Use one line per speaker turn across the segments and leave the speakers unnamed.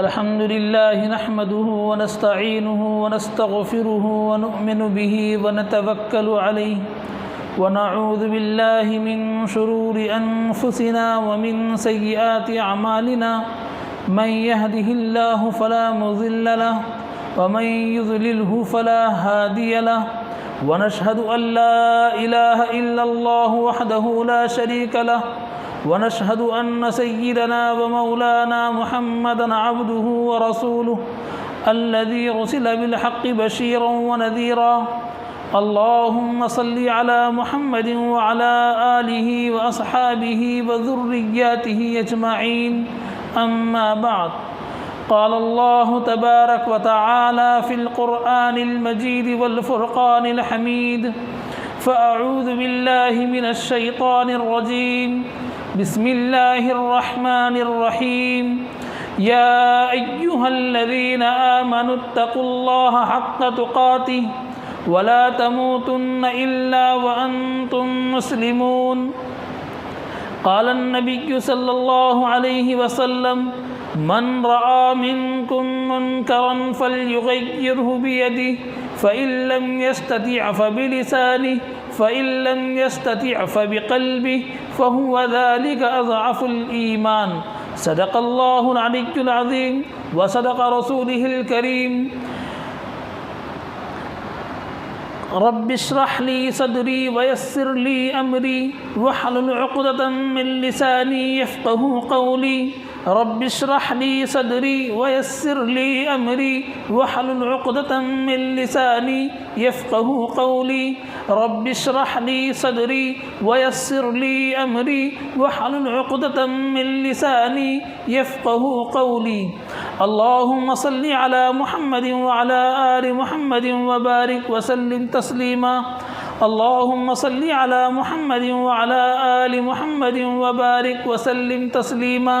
الحمد لله نحمده ونستعينه ونستغفره ونؤمن به ونتوكل عليه ونعوذ بالله من شرور أنفسنا ومن سيئات أعمالنا من يهده الله فلا مضل له ومن يضلله فلا هادي له ونشهد أن لا إله إلا الله وحده لا شريك له ونشهد أن سيدنا ومولانا محمدا عبده ورسوله الذي أرسل بالحق بشيرا ونذيرا اللهم صل على محمد وعلى آله وأصحابه وذرياته أجمعين أما بعد قال الله تبارك وتعالى في القرآن المجيد والفرقان الحميد فأعوذ بالله من الشيطان الرجيم بسم الله الرحمن الرحيم يا أيها الذين آمنوا اتقوا الله حق تقاته ولا تموتن إلا وأنتم مسلمون قال النبي صلى الله عليه وسلم من رأى منكم منكرا فليغيره بيده فإن لم يستطع فبلسانه فإن لم يستطع فبقلبه فهو ذلك أضعف الإيمان صدق الله العلي العظيم وصدق رسوله الكريم رب اشرح لي صدري ويسر لي أمري واحلل عقدة من لساني يفقه قولي رب اشرح لي صدري ويسر لي أمري واحلل عقدة من لساني يفقه قولي رب اشرح لي صدري ويسر لي أمري واحلل عقدة من لساني يفقه قولي اللهم صل على محمد وعلى آل محمد وبارك وسلم تسليما اللهم صل على محمد وعلى آل محمد وبارك وسلم تسليما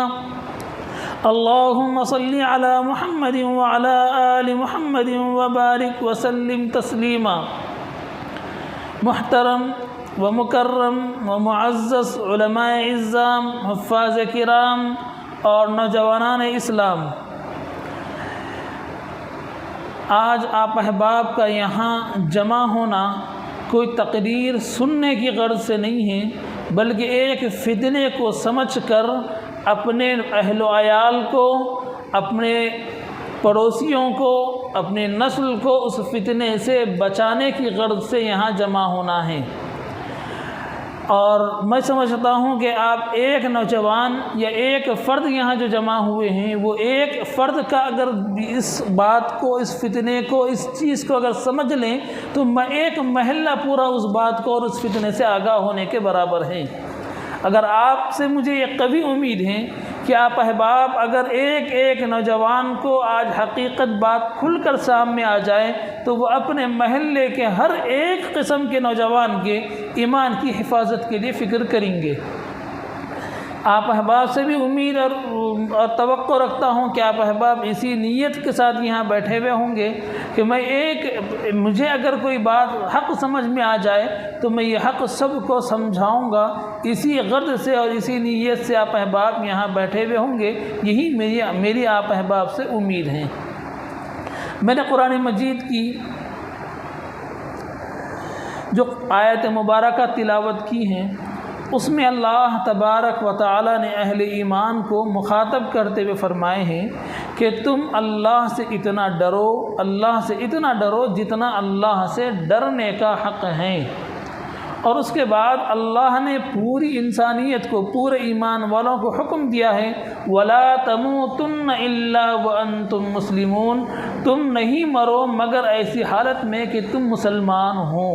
اللهم صل على محمد وعلى آل محمد وبارك وسلم تسليما محترم و مکرم و معزز علماء اعظام حفاظ کرام اور نوجوانان اسلام، آج آپ احباب کا یہاں جمع ہونا کوئی تقریر سننے کی غرض سے نہیں ہے، بلکہ ایک فتنے کو سمجھ کر اپنے اہل و عیال کو، اپنے پڑوسیوں کو، اپنی نسل کو اس فتنے سے بچانے کی غرض سے یہاں جمع ہونا ہے۔ اور میں سمجھتا ہوں کہ آپ ایک نوجوان یا ایک فرد یہاں جو جمع ہوئے ہیں، وہ ایک فرد کا اگر اس بات کو، اس فتنے کو، اس چیز کو اگر سمجھ لیں تو ایک محلہ پورا اس بات کو اور اس فتنے سے آگاہ ہونے کے برابر ہے۔ اگر آپ سے مجھے یہ قوی امید ہے کہ آپ احباب اگر ایک ایک نوجوان کو آج حقیقت بات کھل کر سامنے آ جائے تو وہ اپنے محلے کے ہر ایک قسم کے نوجوان کے ایمان کی حفاظت کے لیے فکر کریں گے۔ آپ احباب سے بھی امید اور توقع رکھتا ہوں کہ آپ احباب اسی نیت کے ساتھ یہاں بیٹھے ہوئے ہوں گے کہ مجھے اگر کوئی بات حق سمجھ میں آ جائے تو میں یہ حق سب کو سمجھاؤں گا۔ اسی غرض سے اور اسی نیت سے آپ احباب یہاں بیٹھے ہوئے ہوں گے، یہی میری آپ احباب سے امید ہے۔ میں نے قرآن مجید کی جو آیت مبارکہ تلاوت کی ہیں، اس میں اللہ تبارک و تعالی نے اہل ایمان کو مخاطب کرتے ہوئے فرمائے ہیں کہ تم اللہ سے اتنا ڈرو، اللہ سے اتنا ڈرو جتنا اللہ سے ڈرنے کا حق ہے۔ اور اس کے بعد اللہ نے پوری انسانیت کو، پورے ایمان والوں کو حکم دیا ہے وَلَا تَمُوتُنَّ إِلَّا وَأَنْتُمْ مُسْلِمُونَ، تم نہیں مرو مگر ایسی حالت میں کہ تم مسلمان ہو۔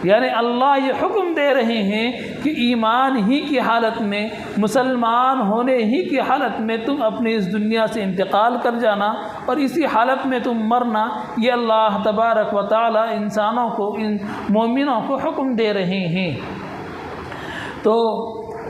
یعنی اللہ یہ حکم دے رہے ہیں کہ ایمان ہی کی حالت میں، مسلمان ہونے ہی کی حالت میں تم اپنی اس دنیا سے انتقال کر جانا اور اسی حالت میں تم مرنا، یہ اللہ تبارک و تعالی انسانوں کو، ان مومنوں کو حکم دے رہے ہیں۔ تو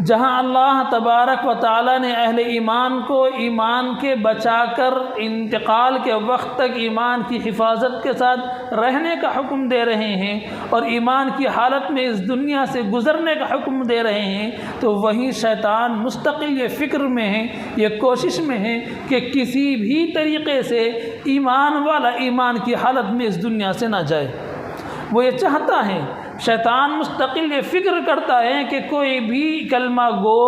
جہاں اللہ تبارک و تعالیٰ نے اہل ایمان کو ایمان کے بچا کر انتقال کے وقت تک ایمان کی حفاظت کے ساتھ رہنے کا حکم دے رہے ہیں اور ایمان کی حالت میں اس دنیا سے گزرنے کا حکم دے رہے ہیں، تو وہیں شیطان مستقل یہ فکر میں ہے، یہ کوشش میں ہے کہ کسی بھی طریقے سے ایمان والا ایمان کی حالت میں اس دنیا سے نہ جائے۔ وہ یہ چاہتا ہے، شیطان مستقل یہ فکر کرتا ہے کہ کوئی بھی کلمہ گو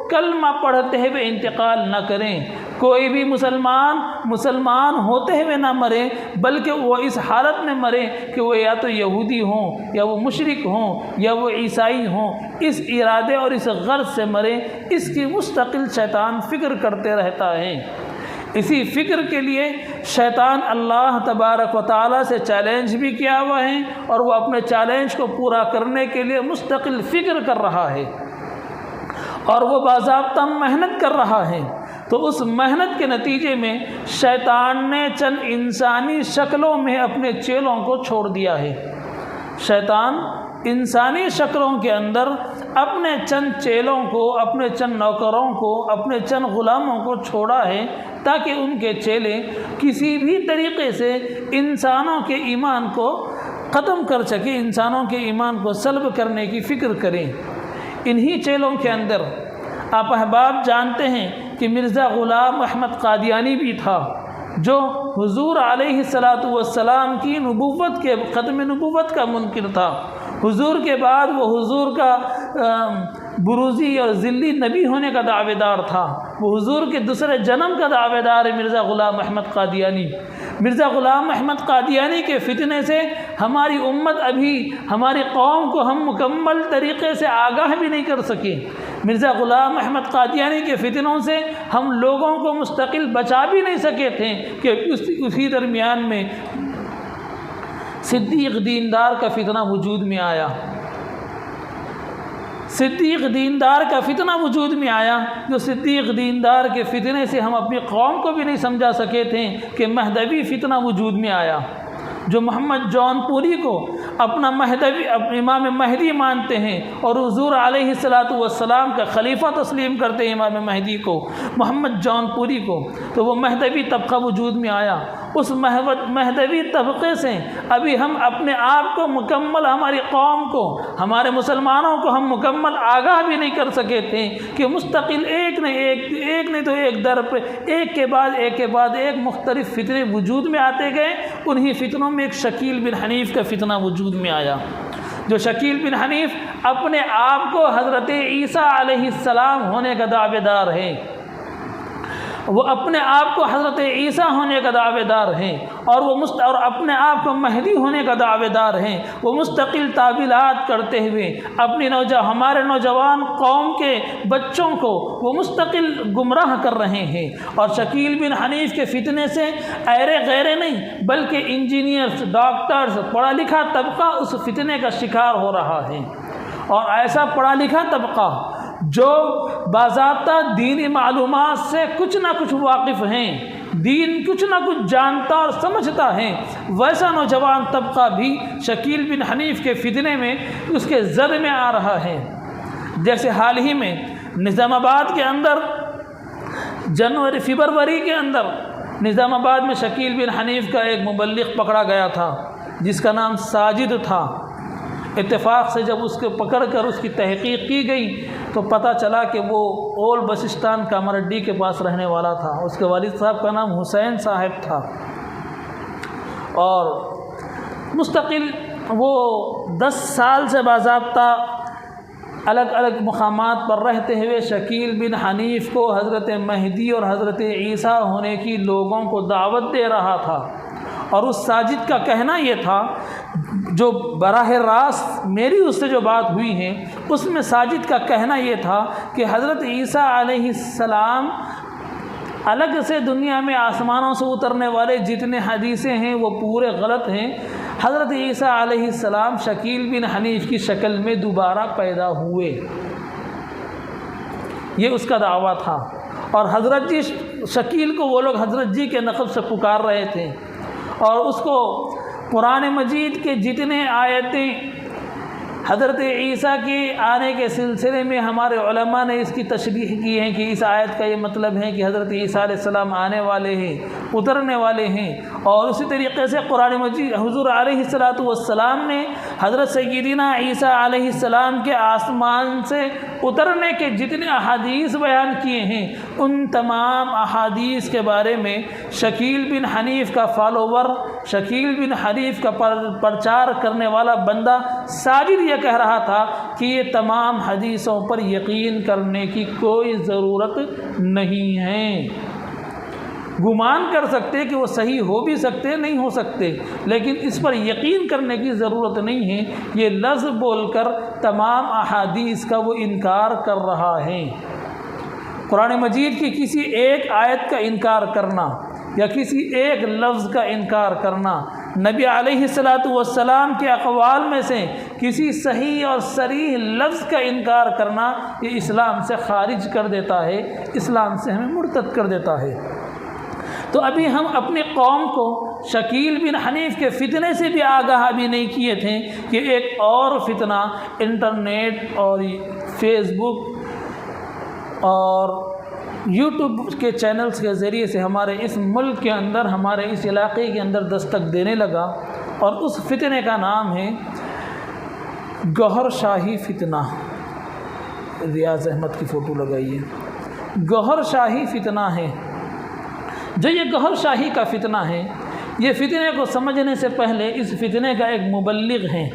کلمہ پڑھتے ہوئے انتقال نہ کریں، کوئی بھی مسلمان ہوتے ہوئے نہ مرے، بلکہ وہ اس حالت میں مرے کہ وہ یا تو یہودی ہوں یا وہ مشرک ہوں یا وہ عیسائی ہوں، اس ارادے اور اس غرض سے مرے۔ اس کی مستقل شیطان فکر کرتے رہتا ہے۔ اسی فکر کے لیے شیطان اللہ تبارک و تعالیٰ سے چیلنج بھی کیا ہوا ہے، اور وہ اپنے چیلنج کو پورا کرنے کے لیے مستقل فکر کر رہا ہے اور وہ باضابطہ محنت کر رہا ہے۔ تو اس محنت کے نتیجے میں شیطان نے چند انسانی شکلوں میں اپنے چیلوں کو چھوڑ دیا ہے۔ شیطان انسانی شکلوں کے اندر اپنے چند چیلوں کو، اپنے چند نوکروں کو، اپنے چند غلاموں کو چھوڑا ہے تاکہ ان کے چیلے کسی بھی طریقے سے انسانوں کے ایمان کو ختم کر سکیں، انسانوں کے ایمان کو سلب کرنے کی فکر کریں۔ انہی چیلوں کے اندر آپ احباب جانتے ہیں کہ مرزا غلام احمد قادیانی بھی تھا، جو حضور علیہ السلام کی نبوت کے ختم نبوت کا منکر تھا۔ حضور کے بعد وہ حضور کا بروزی اور ذلی نبی ہونے کا دعوے دار تھا۔ وہ حضور کے دوسرے جنم کا دعوے دار ہے مرزا غلام احمد قادیانی۔ مرزا غلام احمد قادیانی کے فتنے سے ہماری امت ابھی، ہماری قوم کو ہم مکمل طریقے سے آگاہ بھی نہیں کر سکے۔ مرزا غلام احمد قادیانی کے فتنوں سے ہم لوگوں کو مستقل بچا بھی نہیں سکے تھے کہ اسی درمیان میں صدیق دیندار کا فتنہ وجود میں آیا۔ صدیق دیندار کا فتنہ وجود میں آیا، جو صدیق دیندار کے فتنے سے ہم اپنی قوم کو بھی نہیں سمجھا سکے تھے کہ مہدوی فتنہ وجود میں آیا۔ جو محمد جون پوری کو اپنا امام مہدی مانتے ہیں اور حضور علیہ السلام کا خلیفہ تسلیم کرتے ہیں امام مہدی کو، محمد جون پوری کو، تو وہ مہدوی طبقہ وجود میں آیا۔ اس مہدوی طبقے سے ابھی ہم اپنے آپ کو مکمل، ہماری قوم کو، ہمارے مسلمانوں کو ہم مکمل آگاہ بھی نہیں کر سکے تھے کہ مستقل ایک نہیں تو ایک در پہ ایک کے بعد ایک مختلف فتنے وجود میں آتے گئے۔ انہی فتنوں میں ایک شکیل بن حنیف کا فتنہ وجود میں آیا، جو شکیل بن حنیف اپنے آپ کو حضرت عیسیٰ علیہ السلام ہونے کا دعوے دار ہے۔ وہ اپنے آپ کو حضرت عیسیٰ ہونے کا دعوے دار ہیں اور اور اپنے آپ کو مہدی ہونے کا دعوے دار ہیں۔ وہ مستقل تعویلات کرتے ہوئے اپنی ہمارے نوجوان قوم کے بچوں کو وہ مستقل گمراہ کر رہے ہیں۔ اور شکیل بن حنیف کے فتنے سے ایرے غیرے نہیں بلکہ انجینئرز، ڈاکٹرز، پڑھا لکھا طبقہ اس فتنے کا شکار ہو رہا ہے۔ اور ایسا پڑھا لکھا طبقہ جو باضابطہ دینی معلومات سے کچھ نہ کچھ واقف ہیں، دین کچھ نہ کچھ جانتا اور سمجھتا ہے، ویسا نوجوان طبقہ بھی شکیل بن حنیف کے فتنے میں اس کے زد میں آ رہا ہے۔ جیسے حال ہی میں نظام آباد کے اندر فروری کے اندر نظام آباد میں شکیل بن حنیف کا ایک مبلغ پکڑا گیا تھا جس کا نام ساجد تھا۔ اتفاق سے جب اس کو پکڑ کر اس کی تحقیق کی گئی تو پتہ چلا کہ وہ اول بسستان کامرڈی کے پاس رہنے والا تھا۔ اس کے والد صاحب کا نام حسین صاحب تھا اور مستقل وہ 10 سال سے باضابطہ الگ الگ مقامات پر رہتے ہوئے شکیل بن حنیف کو حضرت مہدی اور حضرت عیسیٰ ہونے کی لوگوں کو دعوت دے رہا تھا۔ اور اس ساجد کا کہنا یہ تھا، جو براہ راست میری اس سے جو بات ہوئی ہے اس میں ساجد کا کہنا یہ تھا کہ حضرت عیسیٰ علیہ السلام الگ سے دنیا میں آسمانوں سے اترنے والے جتنے حدیثیں ہیں وہ پورے غلط ہیں۔ حضرت عیسیٰ علیہ السلام شکیل بن حنیف کی شکل میں دوبارہ پیدا ہوئے، یہ اس کا دعویٰ تھا۔ اور حضرت جی شکیل کو وہ لوگ حضرت جی کے لقب سے پکار رہے تھے اور اس کو قرآن مجید کے جتنے آیتیں حضرت عیسیٰ کے آنے کے سلسلے میں ہمارے علماء نے اس کی تشریح کی ہے کہ اس آیت کا یہ مطلب ہے کہ حضرت عیسیٰ علیہ السلام آنے والے ہیں، اترنے والے ہیں۔ اور اسی طریقے سے قرآن مجید حضور علیہ السلام نے حضرت سیدنا عیسیٰ علیہ السلام کے آسمان سے اترنے کے جتنے احادیث بیان کیے ہیں، ان تمام احادیث کے بارے میں شکیل بن حنیف کا فالوور، شکیل بن حنیف کا پرچار کرنے والا بندہ ساجد یہ کہہ رہا تھا کہ یہ تمام حدیثوں پر یقین کرنے کی کوئی ضرورت نہیں ہے۔ گمان کر سکتے کہ وہ صحیح ہو بھی سکتے، نہیں ہو سکتے، لیکن اس پر یقین کرنے کی ضرورت نہیں ہے۔ یہ لفظ بول کر تمام احادیث کا وہ انکار کر رہا ہے۔ قرآن مجید کی کسی ایک آیت کا انکار کرنا یا کسی ایک لفظ کا انکار کرنا، نبی علیہ السلام کے اقوال میں سے کسی صحیح اور صریح لفظ کا انکار کرنا، یہ اسلام سے خارج کر دیتا ہے، اسلام سے ہمیں مرتد کر دیتا ہے۔ تو ابھی ہم اپنی قوم کو شکیل بن حنیف کے فتنے سے بھی آگاہ بھی نہیں کیے تھے کہ ایک اور فتنہ انٹرنیٹ اور فیس بک اور یوٹیوب کے چینلز کے ذریعے سے ہمارے اس ملک کے اندر، ہمارے اس علاقے کے اندر دستک دینے لگا، اور اس فتنے کا نام ہے گوہر شاہی فتنہ۔ ریاض احمد کی فوٹو لگائیے۔ گوہر شاہی فتنہ ہے۔ جو یہ گوہر شاہی کا فتنہ ہے، یہ فتنے کو سمجھنے سے پہلے اس فتنے کا ایک مبلغ ہے،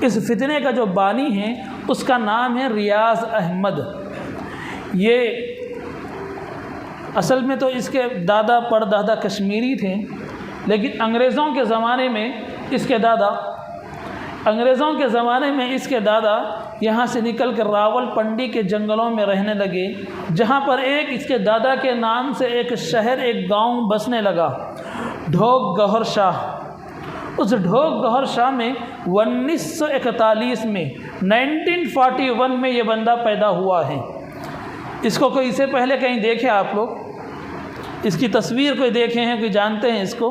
اس فتنے کا جو بانی ہے اس کا نام ہے ریاض احمد۔ یہ اصل میں تو اس کے دادا پردادا کشمیری تھے، لیکن انگریزوں کے زمانے میں اس کے دادا یہاں سے نکل کر راول پنڈی کے جنگلوں میں رہنے لگے، جہاں پر ایک اس کے دادا کے نام سے ایک شہر، ایک گاؤں بسنے لگا، ڈھوک گوہر شاہ۔ اس ڈھوک گوہر شاہ میں 1941 میں 1941 میں یہ بندہ پیدا ہوا ہے۔ اس کو کوئی اس سے پہلے کہیں دیکھے آپ لوگ؟ اس کی تصویر کوئی دیکھے ہیں، کوئی جانتے ہیں اس کو؟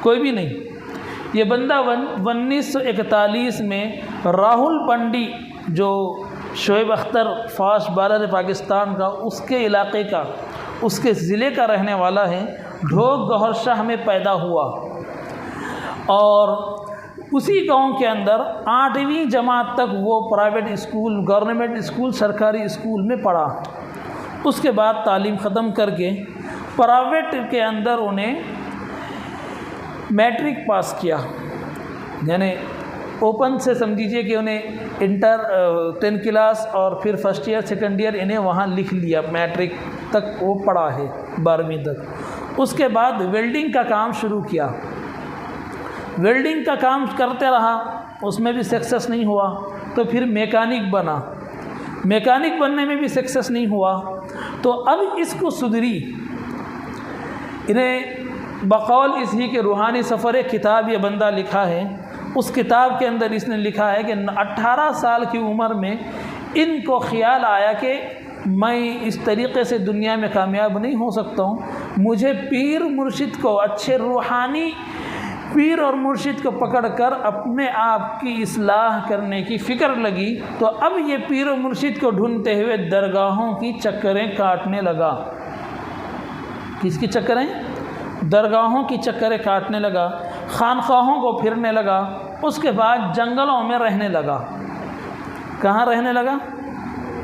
کوئی بھی نہیں۔ یہ بندہ 1941 میں راہل پنڈی، جو شعیب اختر فاسٹ بالر پاکستان کا، اس کے علاقے کا، اس کے ضلع کا رہنے والا ہے، ڈھوک گوہر شاہ میں پیدا ہوا، اور اسی گاؤں کے اندر 8ویں جماعت تک وہ پرائیویٹ اسکول، گورنمنٹ اسکول، سرکاری اسکول میں پڑھا۔ اس کے بعد تعلیم ختم کر کے پرائیویٹ کے اندر انہیں میٹرک پاس کیا، یعنی اوپن سے سمجھیے کہ انہیں انٹر 10 کلاس اور پھر فرسٹ ایئر سیکنڈ ایئر انہیں وہاں لکھ لیا، میٹرک تک وہ پڑھا ہے، 12ویں تک۔ اس کے بعد ویلڈنگ کا کام شروع کیا، ویلڈنگ کا کام کرتے رہا، اس میں بھی سکسیس نہیں ہوا، تو پھر میکینک بنا، میکینک بننے میں بھی سکسیس نہیں ہوا، تو اب اس کو صدری، انہیں بقول اس ہی کہ روحانی سفر ایک کتاب یہ بندہ لکھا ہے، اس کتاب کے اندر اس نے لکھا ہے کہ 18 سال کی عمر میں ان کو خیال آیا کہ میں اس طریقے سے دنیا میں کامیاب نہیں ہو سکتا ہوں، مجھے پیر مرشد کو، اچھے روحانی پیر اور مرشد کو پکڑ کر اپنے آپ کی اصلاح کرنے کی فکر لگی، تو اب یہ پیر و مرشد کو ڈھونڈتے ہوئے درگاہوں کی چکریں کاٹنے لگا۔ کس کی چکریں؟ درگاہوں کی چکریں کاٹنے لگا، خانقاہوں کو پھرنے لگا، اس کے بعد جنگلوں میں رہنے لگا۔ کہاں رہنے لگا؟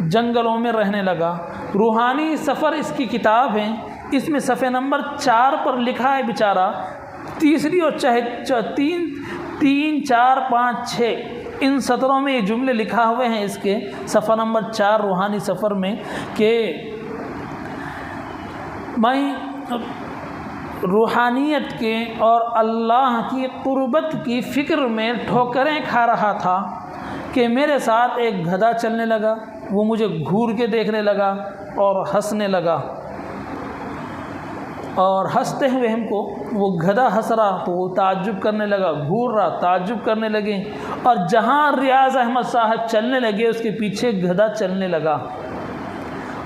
جنگلوں میں رہنے لگا۔ روحانی سفر اس کی کتاب ہے، اس میں صفحہ نمبر 4 پر لکھا ہے بیچارہ، تیسری اور 3، 4، 5، 6 ان سطروں میں یہ جملے لکھا ہوئے ہیں اس کے صفحہ نمبر 4 روحانی سفر میں، کہ میں روحانیت کے اور اللہ کی قربت کی فکر میں ٹھوکریں کھا رہا تھا کہ میرے ساتھ ایک گدھا چلنے لگا، وہ مجھے گھور کے دیکھنے لگا اور ہنسنے لگا، اور ہنستے ہوئے ہم کو وہ گدھا ہنس رہا تو وہ تعجب کرنے لگا، گھور رہا تعجب کرنے لگے، اور جہاں ریاض احمد صاحب چلنے لگے اس کے پیچھے گدھا چلنے لگا،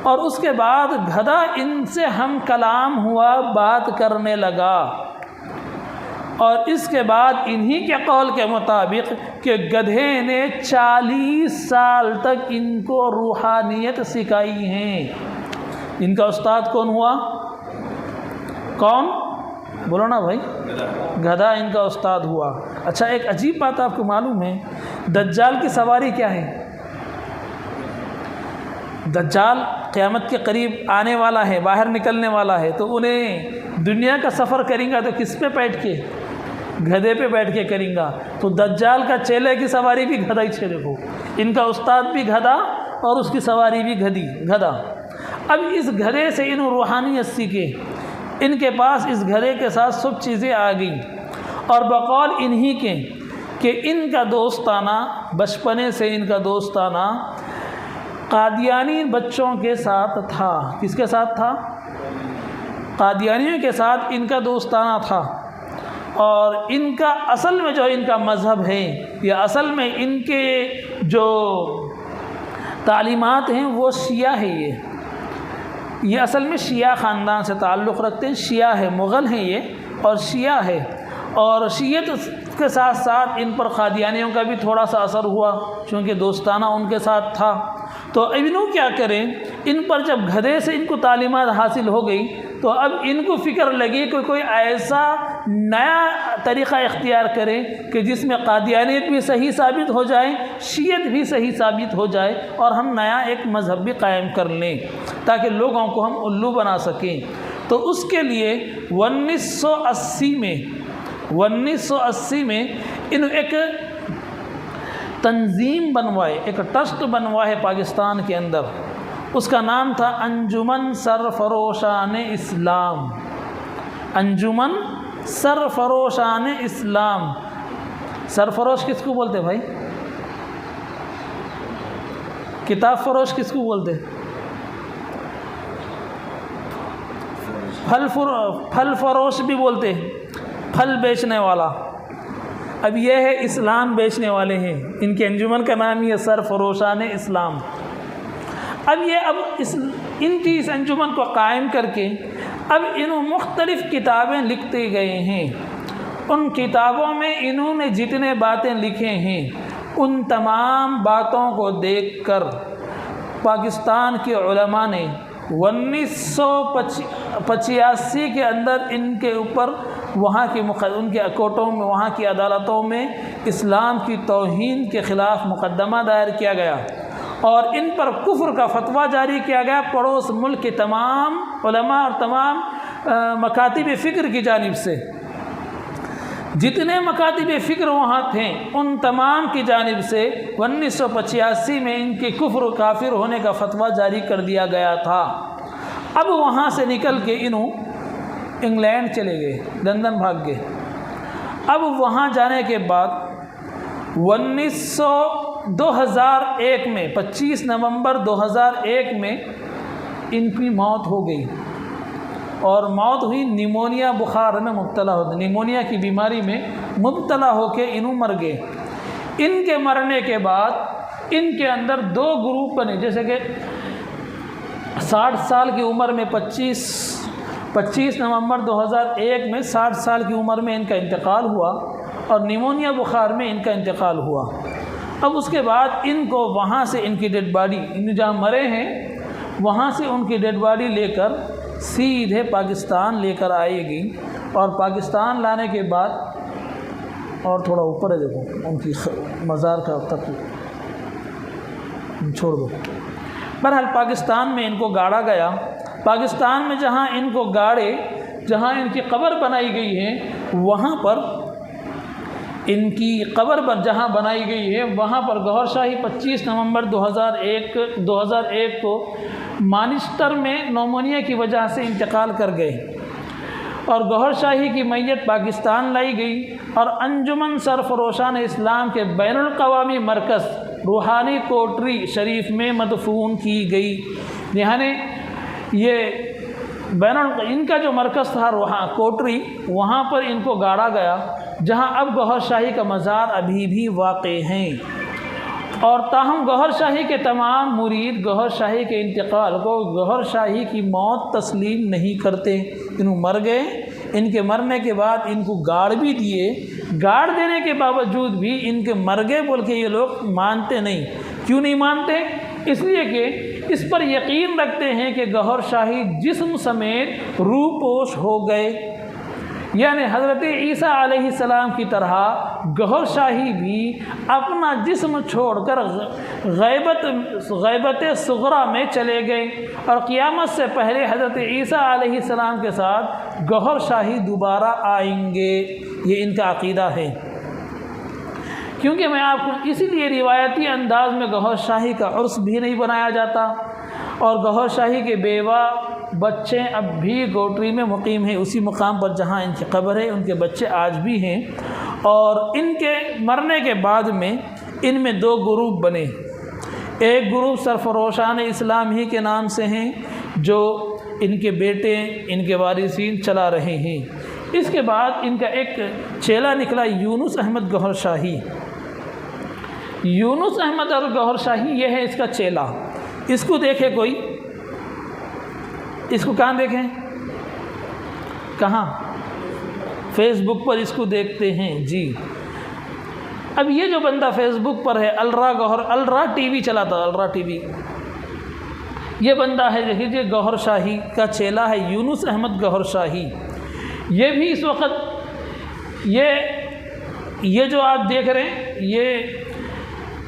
اور اس کے بعد گدھا ان سے ہم کلام ہوا، بات کرنے لگا۔ اور اس کے بعد انہی کے قول کے مطابق کہ گدھے نے 40 سال تک ان کو روحانیت سکھائی ہیں۔ ان کا استاد کون ہوا؟ کون؟ بولو نا بھائی، گدھا ان کا استاد ہوا۔ اچھا، ایک عجیب بات آپ کو معلوم ہے، دجال کی سواری کیا ہے؟ دجال قیامت کے قریب آنے والا ہے، باہر نکلنے والا ہے، تو انہیں دنیا کا سفر کریں گا تو کس پہ بیٹھ کے؟ گدھے پہ بیٹھ کے کریں گا۔ تو دجال کا چیلے کی سواری بھی گدھا ہی چیلے کو، ان کا استاد بھی گدھا اور اس کی سواری بھی گدھا۔ اب اس گدھے سے انہوں روحانیت سیکھے، ان کے پاس اس گدھے کے ساتھ سب چیزیں آ گئیں، اور بقول انہی کے کہ ان کا دوستانہ بچپنے سے ان کا دوستانہ قادیانی بچوں کے ساتھ تھا۔ کس کے ساتھ تھا؟ قادیانیوں کے ساتھ ان کا دوستانہ تھا، اور ان کا اصل میں جو ان کا مذہب ہے، یا اصل میں ان کے جو تعلیمات ہیں وہ شیعہ ہے۔ یہ اصل میں شیعہ خاندان سے تعلق رکھتے ہیں، شیعہ ہے، مغل ہیں یہ، اور شیعہ ہے، اور شیعت کے ساتھ ساتھ ان پر قادیانیوں کا بھی تھوڑا سا اثر ہوا، چونکہ دوستانہ ان کے ساتھ تھا۔ تو انہوں کیا کریں، ان پر جب گدھے سے ان کو تعلیمات حاصل ہو گئی تو اب ان کو فکر لگی کہ کوئی ایسا نیا طریقہ اختیار کرے کہ جس میں قادیانیت بھی صحیح ثابت ہو جائے، شیعت بھی صحیح ثابت ہو جائے، اور ہم نیا ایک مذہب بھی قائم کر لیں تاکہ لوگوں کو ہم الو بنا سکیں۔ تو اس کے لیے 1980 میں انہوں ایک تنظیم بنوائے، ایک ٹرسٹ بنوائے پاکستان کے اندر، اس کا نام تھا انجمن سرفروشان اسلام۔ انجمن سرفروشان اسلام۔ سرفروش کس کو بولتے بھائی؟ کتاب فروش کس کو بولتے؟ پھل فروش بھی بولتے، پھل بیچنے والا۔ اب یہ ہے اسلام بیچنے والے ہیں، ان کے انجمن کا نام یہ سرفروشان اسلام۔ اب ان کی اس انجمن کو قائم کر کے اب انہوں مختلف کتابیں لکھتے گئے ہیں۔ ان کتابوں میں انہوں نے جتنے باتیں لکھے ہیں، ان تمام باتوں کو دیکھ کر پاکستان کے علماء نے 1985 کے اندر ان کے اوپر وہاں کی ان کے کورٹوں میں، وہاں کی عدالتوں میں اسلام کی توہین کے خلاف مقدمہ دائر کیا گیا، اور ان پر کفر کا فتویٰ جاری کیا گیا پڑوس ملک کے تمام علماء اور تمام مکاتب فکر کی جانب سے۔ جتنے مکاتب فکر وہاں تھے ان تمام کی جانب سے 1985 میں ان کے کفر و کافر ہونے کا فتویٰ جاری کر دیا گیا تھا۔ اب وہاں سے نکل کے انہوں انگلینڈ چلے گئے، لندن بھاگ گئے۔ اب وہاں جانے کے بعد 2001 میں 25 نومبر 2001 میں ان کی موت ہو گئی، اور موت ہوئی نیمونیا بخار میں مبتلا ہوتے، نیمونیا کی بیماری میں مبتلا ہو کے انہوں مر گئے۔ ان کے مرنے کے بعد ان کے اندر دو گروپ بنے، جیسے کہ 60 سال کی عمر میں 25 نومبر 2001 میں 60 سال کی عمر میں ان کا انتقال ہوا، اور نیمونیا بخار میں ان کا انتقال ہوا۔ اب اس کے بعد ان کو وہاں سے ان کی ڈیڈ باڈی، ان جہاں مرے ہیں وہاں سے ان کی ڈیڈ باڈی لے کر سیدھے پاکستان لے کر آئے گی، اور پاکستان لانے کے بعد، اور تھوڑا اوپر ہے دیکھو ان کی مزار کا تک چھوڑ دو۔ بہرحال پاکستان میں ان کو گاڑا گیا۔ پاکستان میں جہاں ان کو گاڑے، جہاں ان کی قبر بنائی گئی ہے، وہاں پر ان کی قبر جہاں بنائی گئی ہے وہاں پر گوھر شاہی 25 نومبر 2001 کو مانچسٹر میں نومونیا کی وجہ سے انتقال کر گئے، اور گوھر شاہی کی میت پاکستان لائی گئی، اور انجمن سرفروشان اسلام کے بین الاقوامی مرکز روحانی کوٹری شریف میں مدفون کی گئی۔ یعنی یہ ان کا جو مرکز تھا کوٹری، وہاں پر ان کو گاڑا گیا، جہاں اب گوھر شاہی کا مزار ابھی بھی واقع ہیں۔ اور تاہم گوھر شاہی کے تمام مرید گوھر شاہی کے انتقال کو، گوھر شاہی کی موت تسلیم نہیں کرتے۔ انہوں مر گئے، ان کے مرنے کے بعد ان کو گاڑ بھی دیے، گاڑ دینے کے باوجود بھی ان کے مر گئے بول کے یہ لوگ مانتے نہیں۔ کیوں نہیں مانتے؟ اس لیے کہ اس پر یقین رکھتے ہیں کہ گوہر شاہی جسم سمیت روح پوش ہو گئے، یعنی حضرت عیسیٰ علیہ السلام کی طرح گوہر شاہی بھی اپنا جسم چھوڑ کر غیبت صغریٰ میں چلے گئے، اور قیامت سے پہلے حضرت عیسیٰ علیہ السلام کے ساتھ گوہر شاہی دوبارہ آئیں گے۔ یہ ان کا عقیدہ ہے۔ کیونکہ میں آپ کو اسی لیے روایتی انداز میں گوہر شاہی کا عرس بھی نہیں بنایا جاتا، اور گوہر شاہی کے بیوہ بچے اب بھی گوٹری میں مقیم ہیں، اسی مقام پر جہاں ان کی قبر ہے، ان کے بچے آج بھی ہیں۔ اور ان کے مرنے کے بعد میں ان میں دو گروپ بنے، ایک گروپ سرفروشان اسلام ہی کے نام سے ہیں جو ان کے بیٹے ان کے وارثین چلا رہے ہیں۔ اس کے بعد ان کا ایک چیلا نکلا یونس احمد گوہر شاہی۔ یونس احمد اور گوہر شاہی یہ ہے اس کا چیلا۔ اس کو دیکھے کوئی، اس کو کہاں دیکھیں؟ کہاں؟ فیس بک پر اس کو دیکھتے ہیں جی۔ اب یہ جو بندہ فیس بک پر ہے، الرا ٹی وی چلاتا، الرا ٹی وی، یہ بندہ ہے دیکھیے گوہر شاہی کا چیلا ہے، یونس احمد گوہر شاہی۔ یہ بھی اس وقت یہ جو آپ دیکھ رہے ہیں، یہ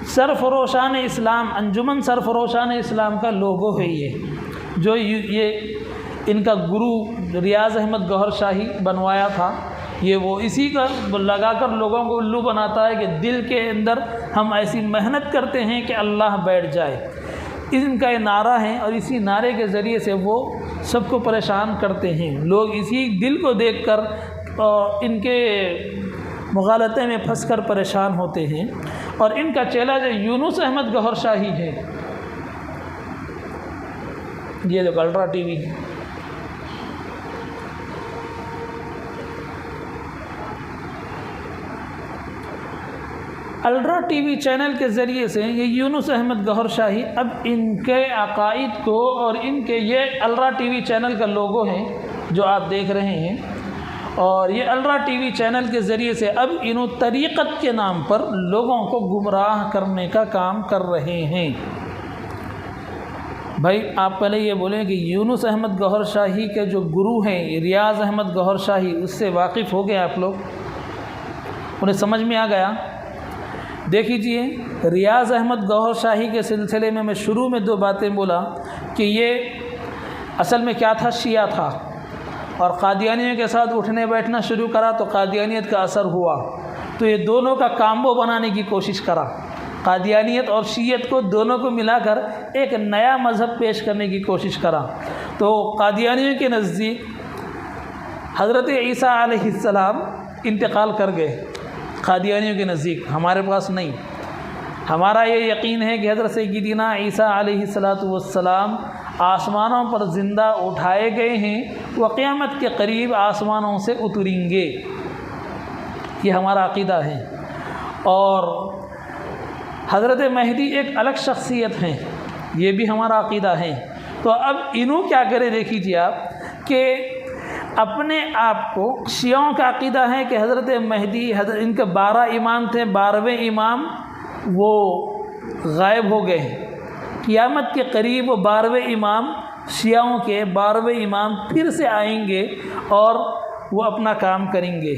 سرفروشان اسلام، انجمن سرفروشان اسلام کا لوگو ہے، یہ ان کا گرو ریاض احمد گوہر شاہی بنوایا تھا۔ یہ وہ اسی کا لگا کر لوگوں کو الو بناتا ہے کہ دل کے اندر ہم ایسی محنت کرتے ہیں کہ اللہ بیٹھ جائے، ان کا یہ نعرہ ہے، اور اسی نعرے کے ذریعے سے وہ سب کو پریشان کرتے ہیں۔ لوگ اسی دل کو دیکھ کر ان کے مغالطے میں پھنس کر پریشان ہوتے ہیں۔ اور ان کا چیلا جو یونس احمد گوہر شاہی ہے، یہ جو ultra T V, ultra T V channel کے ذریعے سے یہ یونس احمد گوہر شاہی اب ان کے عقائد کو، اور ان کے یہ الٹرا ٹی وی چینل کا لوگو ہے جو آپ دیکھ رہے ہیں، اور یہ الٹرا ٹی وی چینل کے ذریعے سے اب انہوں طریقت کے نام پر لوگوں کو گمراہ کرنے کا کام کر رہے ہیں۔ بھائی آپ پہلے یہ بولیں کہ یونس احمد گوہر شاہی کے جو گرو ہیں ریاض احمد گوہر شاہی، اس سے واقف ہو گئے آپ لوگ؟ انہیں سمجھ میں آ گیا؟ دیکھ لیجیے، ریاض احمد گوہر شاہی کے سلسلے میں شروع میں دو باتیں بولا کہ یہ اصل میں کیا تھا، شیعہ تھا، اور قادیانیوں کے ساتھ اٹھنے بیٹھنا شروع کرا تو قادیانیت کا اثر ہوا، تو یہ دونوں کا کامبو بنانے کی کوشش کرا، قادیانیت اور شیعت کو دونوں کو ملا کر ایک نیا مذہب پیش کرنے کی کوشش کرا۔ تو قادیانیوں کے نزدیک حضرت عیسیٰ علیہ السلام انتقال کر گئے، قادیانیوں کے نزدیک، ہمارے پاس نہیں، ہمارا یہ یقین ہے کہ حضرت سیدنا عیسیٰ علیہ السلام آسمانوں پر زندہ اٹھائے گئے ہیں، وہ قیامت کے قریب آسمانوں سے اتریں گے، یہ ہمارا عقیدہ ہے۔ اور حضرت مہدی ایک الگ شخصیت ہیں، یہ بھی ہمارا عقیدہ ہے۔ تو اب انہوں کیا کرے دیکھ لیجیے آپ کہ اپنے آپ کو، شیعوں کا عقیدہ ہے کہ حضرت مہدی، ان کے 12 امام تھے، 12ویں امام وہ غائب ہو گئے ہیں، قیامت کے قریب وہ 12ویں امام، شیعوں کے 12ویں امام پھر سے آئیں گے اور وہ اپنا کام کریں گے،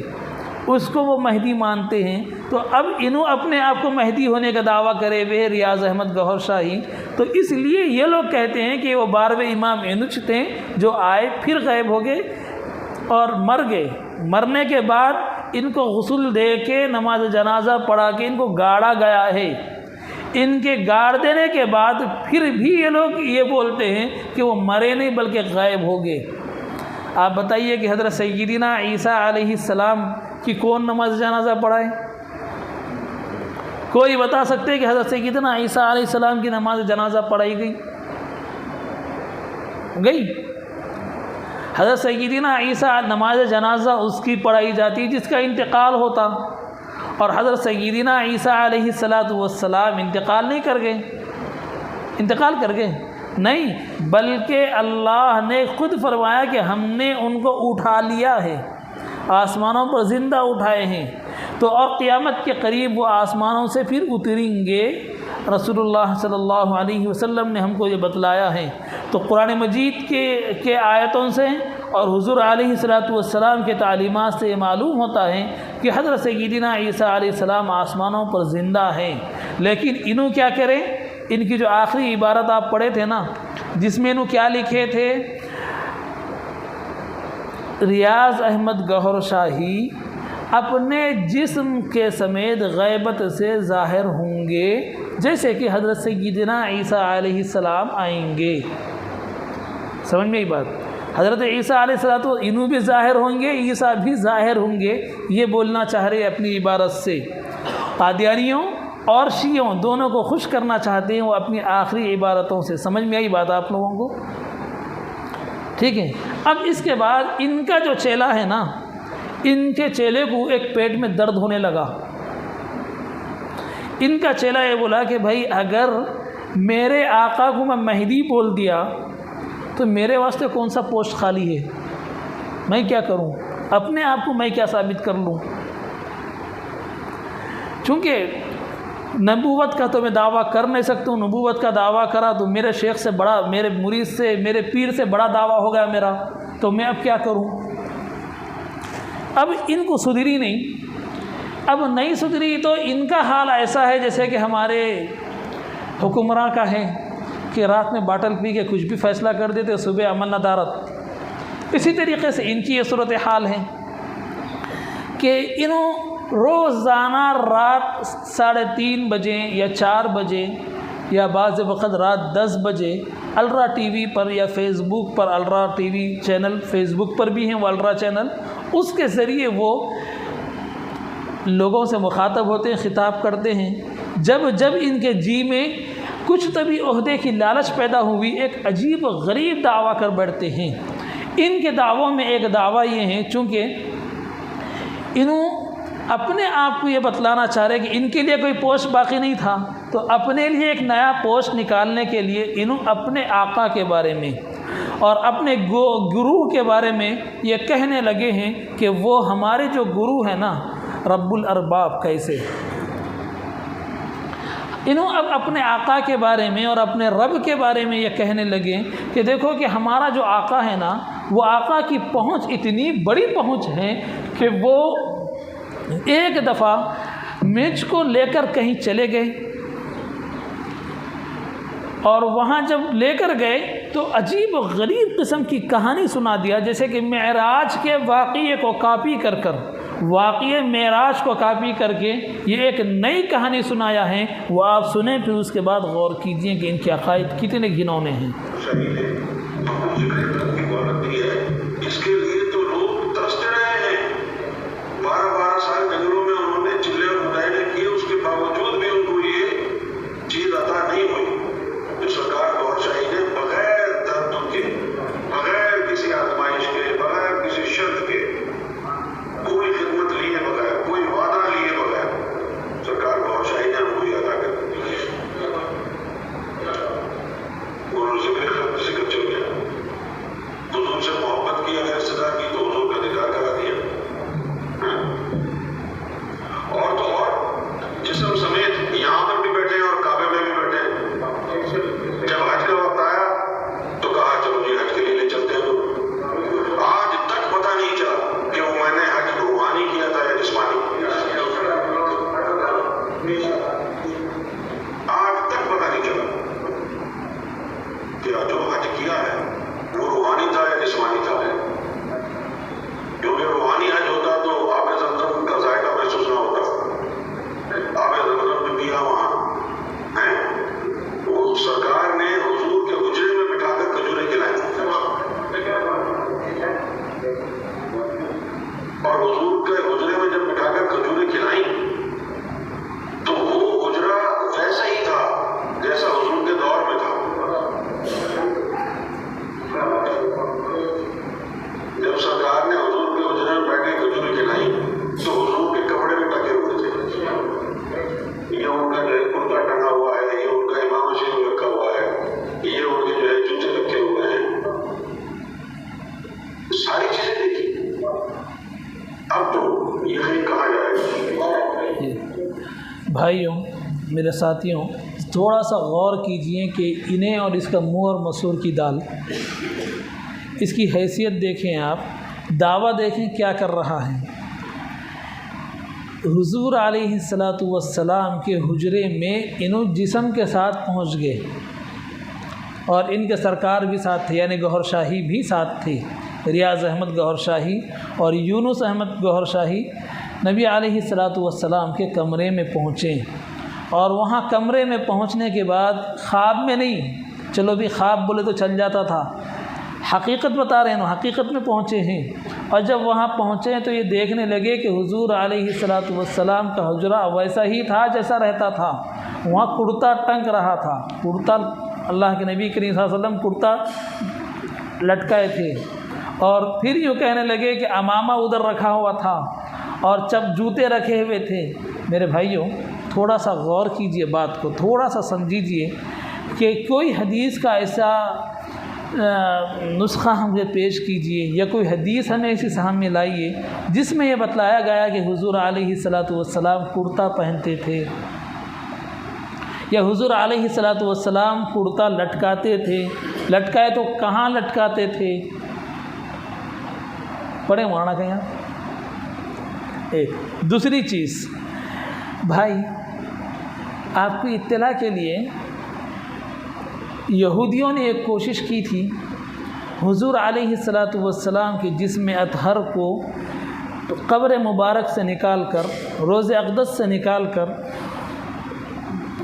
اس کو وہ مہدی مانتے ہیں۔ تو اب انہوں اپنے آپ کو مہدی ہونے کا دعویٰ کرے ہوئے ریاض احمد گوہر شاہی، تو اس لیے یہ لوگ کہتے ہیں کہ وہ 12ویں امام انچ تھے جو آئے پھر غائب ہو گئے اور مر گئے۔ مرنے کے بعد ان کو غسل دے کے نماز جنازہ پڑھا کے ان کو گاڑا گیا ہے۔ ان کے گاڑ دینے کے بعد پھر بھی یہ لوگ یہ بولتے ہیں کہ وہ مرے نہیں بلکہ غائب ہو گئے۔ آپ بتائیے کہ حضرت سیدنا عیسیٰ علیہ السلام کی کون نماز جنازہ پڑھائے؟ کوئی بتا سکتے کہ حضرت سیدنا عیسیٰ علیہ السلام کی نماز جنازہ پڑھائی گئی؟ حضرت سیدنا عیسیٰ نماز جنازہ اس کی پڑھائی جاتی جس کا انتقال ہوتا، اور حضرت سیدنا عیسیٰ علیہ السلام انتقال نہیں کر گئے، انتقال کر گئے نہیں، بلکہ اللہ نے خود فرمایا کہ ہم نے ان کو اٹھا لیا ہے۔ آسمانوں پر زندہ اٹھائے ہیں، تو اور قیامت کے قریب وہ آسمانوں سے پھر اتریں گے۔ رسول اللہ صلی اللہ علیہ وسلم نے ہم کو یہ بتلایا ہے۔ تو قرآن مجید کے آیتوں سے اور حضور علیہ والسلام کے تعلیمات سے یہ معلوم ہوتا ہے کہ حضرت سیدنا عیسیٰ علیہ السلام آسمانوں پر زندہ ہیں۔ لیکن انہوں کیا کریں؟ ان کی جو آخری عبارت آپ پڑھے تھے نا، جس میں انہوں کیا لکھے تھے؟ ریاض احمد گوہر شاہی اپنے جسم کے سمیت غیبت سے ظاہر ہوں گے، جیسے کہ حضرت سیدنا عیسیٰ علیہ السلام آئیں گے۔ سمجھ میں یہ بات؟ حضرت عیسیٰ علیہ السلام تو انہوں بھی ظاہر ہوں گے، عیسیٰ بھی ظاہر ہوں گے، یہ بولنا چاہ رہے اپنی عبارت سے۔ قادیانیوں اور شیعوں دونوں کو خوش کرنا چاہتے ہیں وہ اپنی آخری عبارتوں سے۔ سمجھ میں آئی بات آپ لوگوں کو؟ ٹھیک ہے۔ اب اس کے بعد ان کا جو چیلا ہے نا، ان کے چیلے کو ایک پیٹ میں درد ہونے لگا۔ ان کا چیلا یہ بولا کہ بھائی اگر میرے آقا کو میں مہدی بول دیا تو میرے واسطے کون سا پوسٹ خالی ہے؟ میں کیا کروں؟ اپنے آپ کو میں کیا ثابت کر لوں؟ چونکہ نبوت کا تو میں دعویٰ کر نہیں سکتا ہوں، نبوت کا دعویٰ کرا تو میرے شیخ سے بڑا، میرے مرید سے، میرے پیر سے بڑا دعویٰ ہو گیا میرا، تو میں اب کیا کروں؟ اب ان کو سدھری نہیں، اب نہیں سدھری تو ان کا حال ایسا ہے جیسے کہ ہمارے حکمراں کا ہے کہ رات میں باٹل پی کے کچھ بھی فیصلہ کر دیتے، صبح عمل ندارت۔ اسی طریقے سے ان کی یہ صورتحال ہے کہ انہوں روزانہ رات 3:30 بجے یا 4 بجے یا بعض وقت رات 10 بجے الرا ٹی وی پر یا فیس بک پر، الرا ٹی وی چینل فیس بک پر بھی ہیں وہ الرا چینل، اس کے ذریعے وہ لوگوں سے مخاطب ہوتے ہیں، خطاب کرتے ہیں۔ جب ان کے جی میں کچھ طبی عہدے کی لالچ پیدا ہوئی، ایک عجیب و غریب دعویٰ کر بیٹھتے ہیں۔ ان کے دعووں میں ایک دعویٰ یہ ہے، چونکہ انہوں اپنے آپ کو یہ بتلانا چاہ رہے کہ ان کے لیے کوئی پوسٹ باقی نہیں تھا، تو اپنے لیے ایک نیا پوسٹ نکالنے کے لیے انہوں اپنے آقا کے بارے میں اور اپنے گروہ کے بارے میں یہ کہنے لگے ہیں کہ وہ ہمارے جو گروہ ہیں نا، رب الارباب کیسے، انہوں اب اپنے آقا کے بارے میں اور اپنے رب کے بارے میں یہ کہنے لگے کہ دیکھو کہ ہمارا جو آقا ہے نا، وہ آقا کی پہنچ اتنی بڑی پہنچ ہے کہ وہ ایک دفعہ مجھ کو لے کر کہیں چلے گئے، اور وہاں جب لے کر گئے تو عجیب و غریب قسم کی کہانی سنا دیا، جیسے کہ معراج کے واقعے کو کاپی کر واقعے معراج کو کاپی کر کے یہ ایک نئی کہانی سنایا ہے۔ وہ آپ سنیں، پھر اس کے بعد غور کیجئے کہ ان کے عقائد کتنے گھنونے ہیں۔
اس کے لیے تو لوگ ترستے رہے ہیں، 12 سال جنگلوں میں انہوں نے چلے اور مظاہرے کیے، اس کے باوجود بھی ان کو یہ چیز عطا نہیں ہوئی جو سرکار گوہر شاہی نے بغیر درد کے، بغیر کسی آزمائش کے، بغیر کسی شرط کے، کوئی خدمت لیے بغیر، کوئی وعدہ لیے بغیر سرکار گوہر شاہی نے ان کو یہ عطا کر دی۔ اور ذکر چل گیا، حضور سے محبت کی، اگر صدا کی تو حضور کا دیدار کرا دیا، اور تو اور جسم سمیت یہاں پر بھی بیٹھے اور کعبے میں بھی بیٹھے۔ جب حج کا وقت آیا تو کہا چلو جی حج کے لیے لے چلتے ہیں۔ آج تک پتہ نہیں چلا کہ وہ میں نے حج روحانی کیا تھا یا جسمانی، آج تک پتہ نہیں چلا کہ جو حج کیا ہے وہ روحانی تھا یا جسمانی تھا۔ کیونکہ روحانی حج ہوتا تو آب زمزم کا ذائقہ محسوس نہ ہوتا، آب زمزم میں پیا وہاں ہے، وہ سرکار نے حضور کے حجرے میں بٹھا کر کھجوریں کھلائیں، اور حضور کے حجرے میں جب بٹھا کر کھجوریں کھلائیں تو وہ حجرہ ویسا ہی تھا جیسا حضور کے دور میں تھا۔
میرے ساتھیوں تھوڑا سا غور کیجئے کہ انہیں اور اس کا منہ اور مسور کی دال، اس کی حیثیت دیکھیں آپ، دعویٰ دیکھیں کیا کر رہا ہے۔ حضور علیہ السلام کے حجرے میں انہوں جسم کے ساتھ پہنچ گئے اور ان کے سرکار بھی ساتھ تھے، یعنی گوہر شاہی بھی ساتھ تھے، ریاض احمد گوہر شاہی اور یونس احمد گوہر شاہی نبی علیہ السلام کے کمرے میں پہنچے، اور وہاں کمرے میں پہنچنے کے بعد خواب میں نہیں، چلو بھی خواب بولے تو چل جاتا تھا، حقیقت بتا رہے ہیں، حقیقت میں پہنچے ہیں، اور جب وہاں پہنچے تو یہ دیکھنے لگے کہ حضور علیہ السلام کا حجرہ ویسا ہی تھا جیسا رہتا تھا، وہاں کرتا ٹنگ رہا تھا، کرتا اللہ کے نبی کریم صلی اللہ علیہ وسلم کرتا لٹکائے تھے، اور پھر یوں کہنے لگے کہ امامہ ادھر رکھا ہوا تھا اور جوتے رکھے ہوئے تھے۔ میرے بھائیوں تھوڑا سا غور کیجئے، بات کو تھوڑا سا سمجھیے کہ کوئی حدیث کا ایسا نسخہ ہمیں پیش کیجئے یا کوئی حدیث ہمیں اسی سامنے لائیے جس میں یہ بتلایا گیا کہ حضور علیہ السلام کرتا پہنتے تھے، یا حضور علیہ السلام کرتا لٹکاتے تھے، لٹکائے تو کہاں لٹکاتے تھے؟ پڑھیں مولانا کہ یہاں۔ ایک دوسری چیز بھائی آپ کی اطلاع کے لیے، یہودیوں نے ایک کوشش کی تھی حضور علیہ السلام کے جسم اطہر کو قبر مبارک سے نکال کر، روضہ اقدس سے نکال کر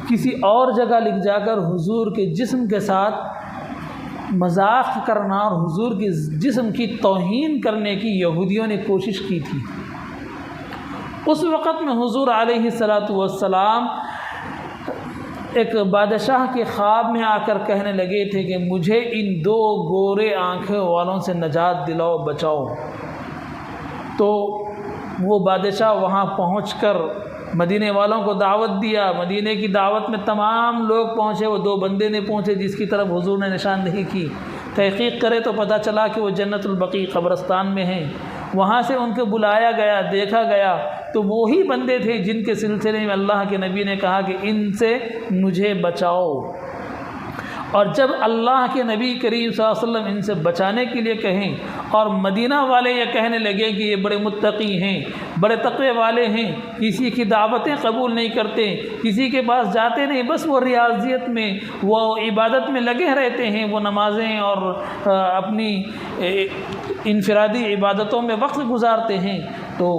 کسی اور جگہ لے جا کر حضور کے جسم کے ساتھ مذاق کرنا اور حضور کے جسم کی توہین کرنے کی یہودیوں نے کوشش کی تھی۔ اس وقت میں حضور علیہ السلام ایک بادشاہ کے خواب میں آ کر کہنے لگے تھے کہ مجھے ان دو گورے آنکھیں والوں سے نجات دلاؤ، بچاؤ۔ تو وہ بادشاہ وہاں پہنچ کر مدینے والوں کو دعوت دیا، مدینے کی دعوت میں تمام لوگ پہنچے، وہ دو بندے نہیں پہنچے جس کی طرف حضور نے نشاندہی کی۔ تحقیق کرے تو پتہ چلا کہ وہ جنت البقیع قبرستان میں ہیں، وہاں سے ان کو بلایا گیا، دیکھا گیا تو وہی بندے تھے جن کے سلسلے میں اللہ کے نبی نے کہا کہ ان سے مجھے بچاؤ۔ اور جب اللہ کے نبی کریم صلی اللہ علیہ وسلم ان سے بچانے کے لیے کہیں اور مدینہ والے یہ کہنے لگے کہ یہ بڑے متقی ہیں، بڑے تقوی والے ہیں، کسی کی دعوتیں قبول نہیں کرتے، کسی کے پاس جاتے نہیں، بس وہ ریاضیت میں، وہ عبادت میں لگے رہتے ہیں، وہ نمازیں اور اپنی انفرادی عبادتوں میں وقت گزارتے ہیں، تو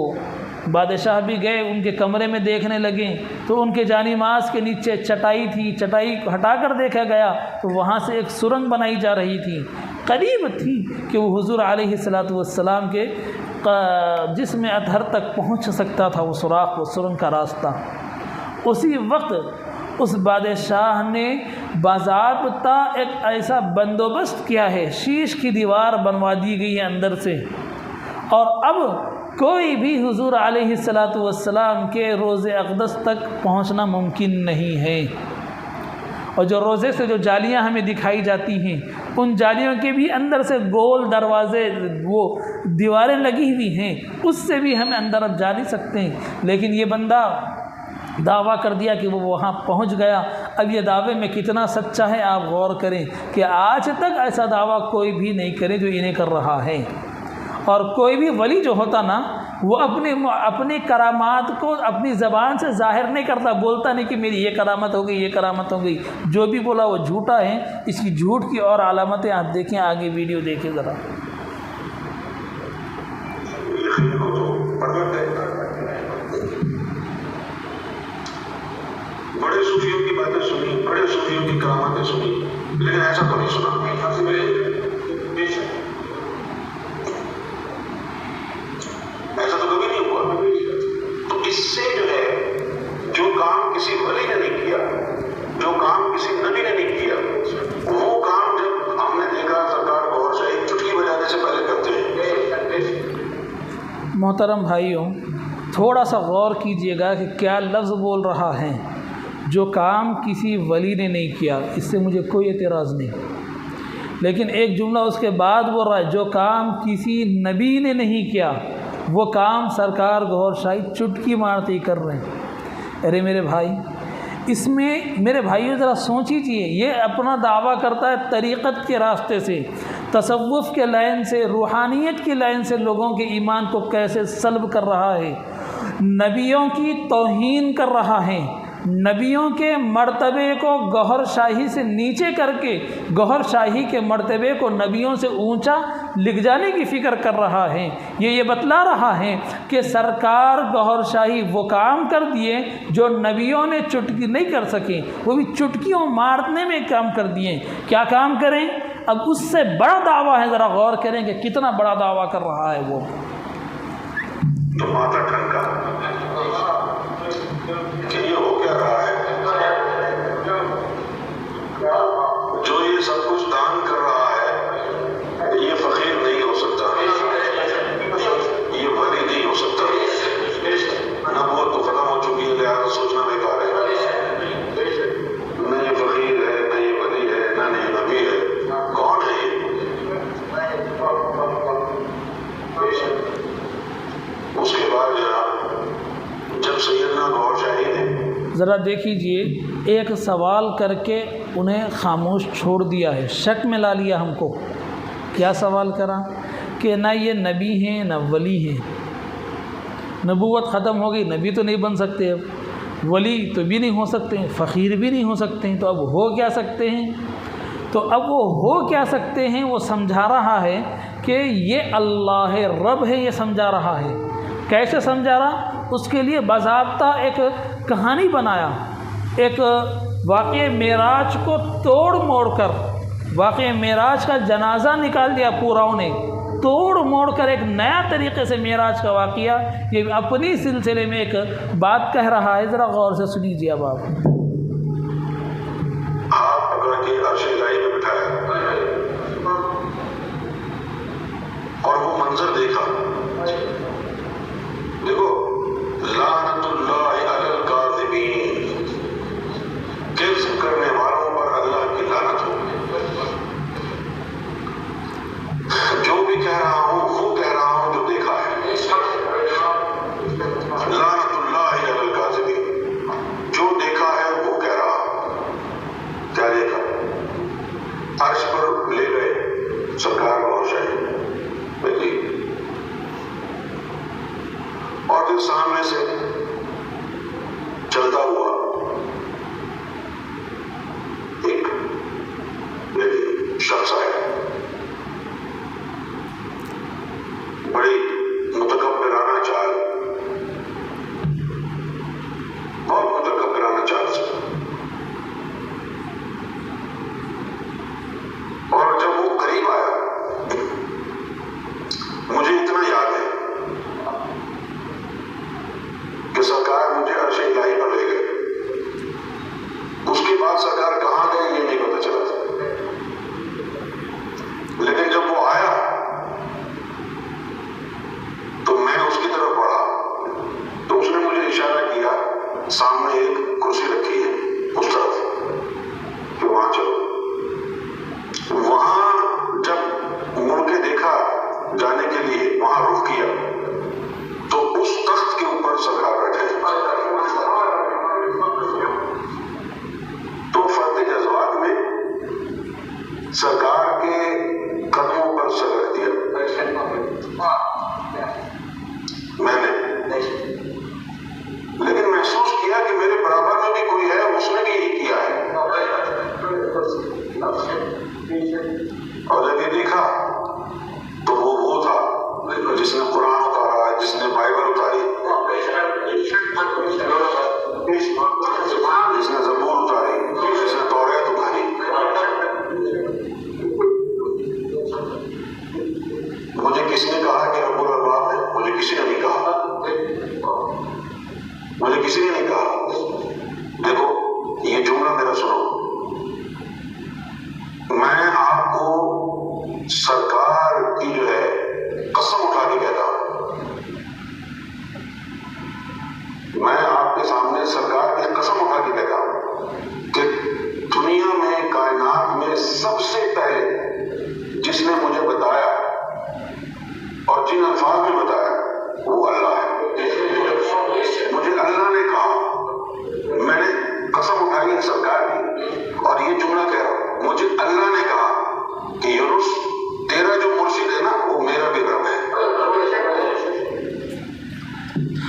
بادشاہ بھی گئے ان کے کمرے میں دیکھنے لگے تو ان کے جانماز کے نیچے چٹائی تھی، چٹائی ہٹا کر دیکھا گیا تو وہاں سے ایک سرنگ بنائی جا رہی تھی، قریب تھی کہ وہ حضور علیہ السلام کے جسم اطہر تک پہنچ سکتا تھا وہ سوراخ، وہ سرنگ کا راستہ۔ اسی وقت اس بادشاہ نے باضابطہ ایک ایسا بندوبست کیا ہے، شیش کی دیوار بنوا دی گئی ہے اندر سے، اور اب کوئی بھی حضور علیہ السلام کے روضہ اقدس تک پہنچنا ممکن نہیں ہے۔ اور جو روزے سے جو جالیاں ہمیں دکھائی جاتی ہیں، ان جالیوں کے بھی اندر سے گول دروازے، وہ دیواریں لگی ہوئی ہیں، اس سے بھی ہم اندر اب جا نہیں سکتے ہیں، لیکن یہ بندہ دعویٰ کر دیا کہ وہ وہاں پہنچ گیا۔ اب یہ دعوے میں کتنا سچا ہے آپ غور کریں کہ آج تک ایسا دعویٰ کوئی بھی نہیں کرے جو انہیں کر رہا ہے۔ اور کوئی بھی ولی جو ہوتا نا، وہ اپنی کرامات کو اپنی زبان سے ظاہر نہیں کرتا، بولتا نہیں کہ میری یہ کرامت ہو گئی، یہ کرامت ہو گئی، جو بھی بولا وہ جھوٹا ہے۔ اس کی جھوٹ کی اور علامتیں آپ دیکھیں، آگے ویڈیو دیکھیں ذرا۔
بڑے صوفیوں کی باتیں سنی، بڑے صوفیوں کی کراماتیں سنی، لیکن ایسا تو نہیں سنا۔ ایسا تو کبھی نہیں ہوا۔ تو اس سے جو ہے، جو کام کسی ولی نے نہیں کیا، جو کام کسی نبی نے نہیں کیا، وہ کام جب ہم نے دیکھا سرکار گوھر شاہی چٹکی بجانے سے پہلے کرتے ہیں۔
محترم بھائیوں، تھوڑا سا غور کیجئے گا کہ کیا لفظ بول رہا ہے، جو کام کسی ولی نے نہیں کیا، اس سے مجھے کوئی اعتراض نہیں، لیکن ایک جملہ اس کے بعد بول رہا ہے جو کام کسی نبی نے نہیں کیا، وہ کام سرکار گوھر شاہی چٹکی مارتے ہی کر رہے ہیں۔ ارے میرے بھائی، اس میں میرے بھائیو ذرا سوچیے، یہ اپنا دعویٰ کرتا ہے طریقت کے راستے سے، تصوف کے لائن سے، روحانیت کی لائن سے لوگوں کے ایمان کو کیسے سلب کر رہا ہے، نبیوں کی توہین کر رہا ہے، نبیوں کے مرتبے کو گوہر شاہی سے نیچے کر کے گوہر شاہی کے مرتبے کو نبیوں سے اونچا لکھ جانے کی فکر کر رہا ہے۔ یہ بتلا رہا ہے کہ سرکار گوہر شاہی وہ کام کر دیے جو نبیوں نے چٹکی نہیں کر سکے، وہ بھی چٹکیوں مارنے میں کام کر دیے۔ کیا کام کریں؟ اب اس سے بڑا دعویٰ ہے، ذرا غور کریں کہ کتنا بڑا دعویٰ کر رہا ہے وہ۔
تو ماتا ٹھنکا کہ یہ ہو کیا رہا ہے؟ جو یہ سب کچھ دان کر رہا ہے یہ فقیر نہیں ہو سکتا، یہ ولی نہیں ہو سکتا، نبوت تو ختم ہو چکی ہے، لہٰذا سوچنا بیکار ہے۔ نہ یہ فقیر ہے، نہ یہ ولی ہے، نہ یہ نبی ہے، کون ہے یہ؟ اس کے بعد جب سیدنا گوہر شاہی نے
ذرا دیکھیے، ایک سوال کر کے انہیں خاموش چھوڑ دیا ہے، شک میں لا لیا ہم کو۔ کیا سوال کرا؟ کہ نہ یہ نبی ہیں نہ ولی ہیں، نبوت ختم ہو گئی، نبی تو نہیں بن سکتے، اب ولی تو بھی نہیں ہو سکتے ہیں، فقیر بھی نہیں ہو سکتے ہیں، تو اب ہو کیا سکتے ہیں؟ تو اب وہ ہو کیا سکتے ہیں وہ سمجھا رہا ہے کہ یہ اللہ رب ہے، یہ سمجھا رہا ہے۔ کیسے سمجھا رہا؟ اس کے لیے باضابطہ ایک کہانی بنایا، ایک واقعہ معراج کو توڑ موڑ کر، واقعہ معراج کا جنازہ نکال دیا پورا، انہیں توڑ موڑ کر ایک نیا طریقے سے معراج کا واقعہ یہ اپنی سلسلے میں ایک بات کہہ رہا ہے۔ ذرا غور سے سنیجیے اب آپ
پکڑ کے عرش الہی میں بٹھایا اور وہ منظر دیکھا۔ دیکھو، لعنت اللہ علی الکاذبین، کذب کرنے والوں پر اللہ کی لعنت ہو۔ جو بھی کہہ رہا ہوں وہ کہہ رہا ہوں جو دیکھا ہے۔ لعنت اللہ علی الکاذبین، جو دیکھا ہے وہ کہہ رہا ہوں۔ کیا دیکھا؟ عرش پر لے گئے سرکار گوہر شاہی، اور پھر سامنے سے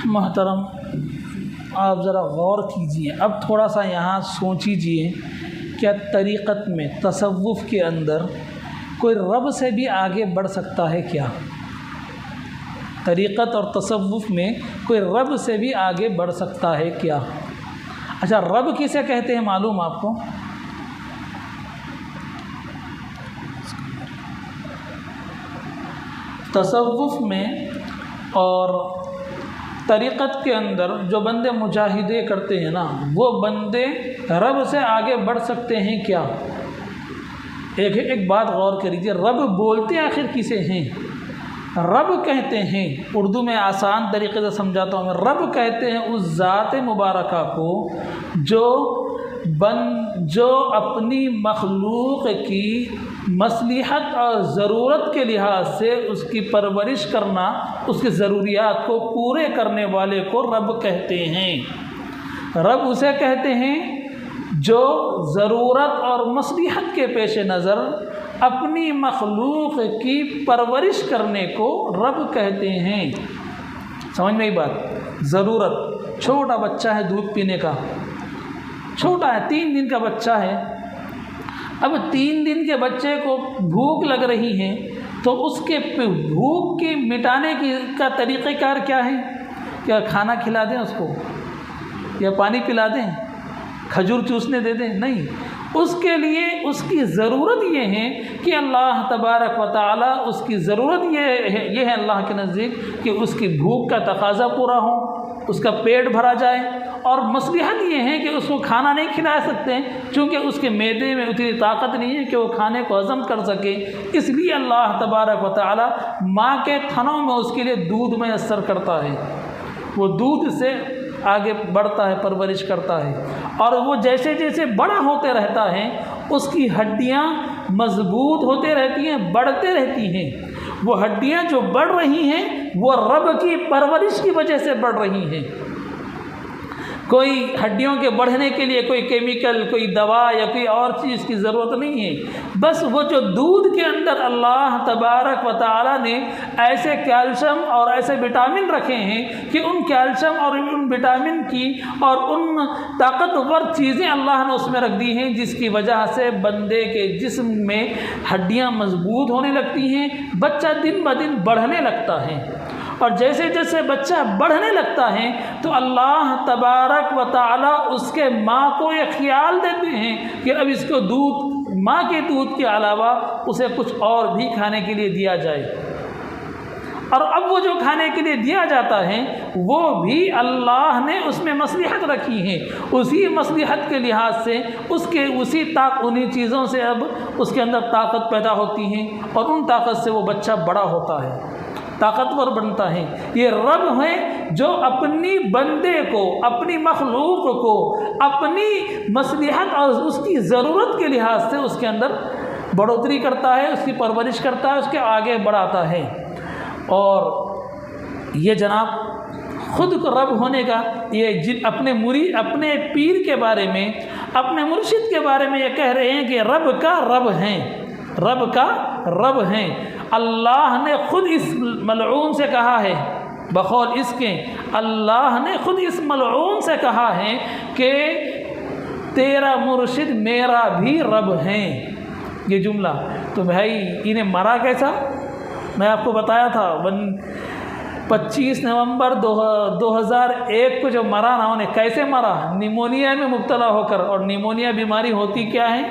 محترم آپ ذرا غور کیجئے، اب تھوڑا سا یہاں سوچیجئے، کیا طریقت میں تصوف کے اندر کوئی رب سے بھی آگے بڑھ سکتا ہے کیا؟ طریقت اور تصوف میں کوئی رب سے بھی آگے بڑھ سکتا ہے کیا؟ اچھا، رب کسے کہتے ہیں معلوم آپ کو؟ تصوف میں اور طریقت کے اندر جو بندے مجاہدے کرتے ہیں نا، وہ بندے رب سے آگے بڑھ سکتے ہیں کیا؟ ایک بات غور کریجیے، رب بولتے آخر کسے ہیں؟ رب کہتے ہیں، اردو میں آسان طریقے سے سمجھاتا ہوں میں، رب کہتے ہیں اس ذات مبارکہ کو جو اپنی مخلوق کی مصلحت اور ضرورت کے لحاظ سے اس کی پرورش کرنا، اس کی ضروریات کو پورے کرنے والے کو رب کہتے ہیں۔ رب اسے کہتے ہیں جو ضرورت اور مصلحت کے پیش نظر اپنی مخلوق کی پرورش کرنے کو رب کہتے ہیں۔ سمجھ میں یہ بات؟ ضرورت، چھوٹا بچہ ہے دودھ پینے کا، چھوٹا ہے، 3 دن کا بچہ ہے، اب 3 دن کے بچے کو بھوک لگ رہی ہے تو اس کے بھوک کی مٹانے کا طریقہ کار کیا ہے؟ کیا کھانا کھلا دیں اس کو، یا پانی پلا دیں، کھجور چوسنے دے دیں؟ نہیں، اس کے لیے اس کی ضرورت یہ ہے کہ اللہ تبارک و تعالی اس کی ضرورت یہ ہے اللہ کے نزدیک کہ اس کی بھوک کا تقاضا پورا ہو، اس کا پیٹ بھرا جائے، اور مصلحت یہ ہے کہ اس کو کھانا نہیں کھلا سکتے چونکہ اس کے معدے میں اتنی طاقت نہیں ہے کہ وہ کھانے کو ہضم کر سکے، اس لیے اللہ تبارک و تعالی ماں کے تھنوں میں اس کے لیے دودھ میسر کرتا ہے، وہ دودھ سے آگے بڑھتا ہے، پرورش کرتا ہے، اور وہ جیسے جیسے بڑا ہوتے رہتا ہے اس کی ہڈیاں مضبوط ہوتے رہتی ہیں، بڑھتے رہتی ہیں۔ وہ ہڈیاں جو بڑھ رہی ہیں وہ رب کی پرورش کی وجہ سے بڑھ رہی ہیں۔ کوئی ہڈیوں کے بڑھنے کے لیے کوئی کیمیکل، کوئی دوا یا کوئی اور چیز کی ضرورت نہیں ہے، بس وہ جو دودھ کے اندر اللہ تبارک و تعالی نے ایسے کیلشیم اور ایسے وٹامن رکھے ہیں کہ ان کیلشیم اور ان وٹامن کی اور ان طاقتور چیزیں اللہ نے اس میں رکھ دی ہیں جس کی وجہ سے بندے کے جسم میں ہڈیاں مضبوط ہونے لگتی ہیں، بچہ دن بدن بڑھنے لگتا ہے، اور جیسے جیسے بچہ بڑھنے لگتا ہے تو اللہ تبارک و تعالی اس کے ماں کو یہ خیال دیتے ہیں کہ اب اس کو دودھ، ماں کے دودھ کے علاوہ اسے کچھ اور بھی کھانے کے لیے دیا جائے، اور اب وہ جو کھانے کے لیے دیا جاتا ہے وہ بھی اللہ نے اس میں مصلحت رکھی ہے، اسی مصلحت کے لحاظ سے انہی چیزوں سے اب اس کے اندر طاقت پیدا ہوتی ہے، اور ان طاقت سے وہ بچہ بڑا ہوتا ہے، طاقتور بنتا ہے۔ یہ رب ہے جو اپنی بندے کو، اپنی مخلوق کو اپنی مصلحت اور اس کی ضرورت کے لحاظ سے اس کے اندر بڑھوتری کرتا ہے، اس کی پرورش کرتا ہے، اس کے آگے بڑھاتا ہے۔ اور یہ جناب خود کو رب ہونے کا یہ اپنے پیر کے بارے میں، اپنے مرشد کے بارے میں یہ کہہ رہے ہیں کہ رب کا رب ہیں، رب کا رب ہیں۔ اللہ نے خود اس ملعون سے کہا ہے، بقول اس کے اللہ نے خود اس ملعون سے کہا ہے کہ تیرا مرشد میرا بھی رب ہیں، یہ جملہ۔ تو بھائی انہیں مرا کیسا؟ میں آپ کو بتایا تھا 25 نومبر 2001 کو جو مرا نا، انہیں کیسے مرا؟ نیمونیا میں مبتلا ہو کر۔ اور نیمونیا بیماری ہوتی کیا ہے؟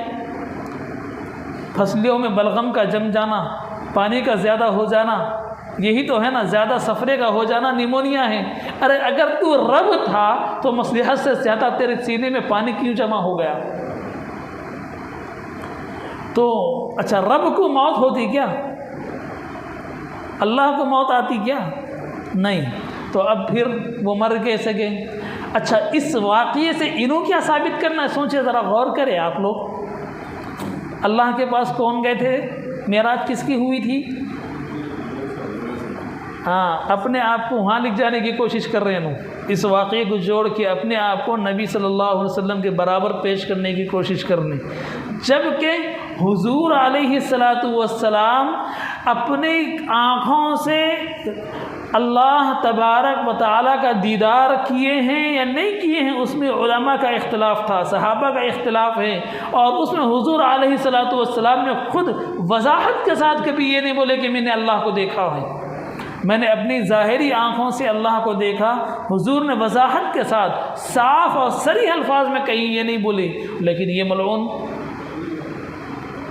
پھسلیوں میں بلغم کا جم جانا، پانی کا زیادہ ہو جانا، یہی تو ہے نا، زیادہ سفرے کا ہو جانا نیمونیا ہے۔ ارے اگر تو رب تھا تو مصلحت سے زیادہ تیرے سینے میں پانی کیوں جمع ہو گیا؟ تو اچھا، رب کو موت ہوتی کیا؟ اللہ کو موت آتی کیا؟ نہیں۔ تو اب پھر وہ مر کیسے گئے؟ اچھا، اس واقعے سے انہوں کیا ثابت کرنا ہے؟ سوچے ذرا، غور کرے آپ لوگ۔ اللہ کے پاس کون گئے تھے؟ معراج کس کی ہوئی تھی؟ ہاں، اپنے آپ کو وہاں لکھ جانے کی کوشش کر رہے ہیں، اس واقعے کو جوڑ کے اپنے آپ کو نبی صلی اللہ علیہ وسلم کے برابر پیش کرنے کی کوشش کرنے، جبکہ حضور علیہ الصلاۃ والسلام اپنی آنکھوں سے اللہ تبارک و تعالیٰ کا دیدار کیے ہیں یا نہیں کیے ہیں، اس میں علماء کا اختلاف تھا، صحابہ کا اختلاف ہے، اور اس میں حضور علیہ الصلوۃ والسلام نے خود وضاحت کے ساتھ کبھی یہ نہیں بولے کہ میں نے اللہ کو دیکھا ہے، میں نے اپنی ظاہری آنکھوں سے اللہ کو دیکھا۔ حضور نے وضاحت کے ساتھ صاف اور صریح الفاظ میں کہیں یہ نہیں بولے، لیکن یہ ملعون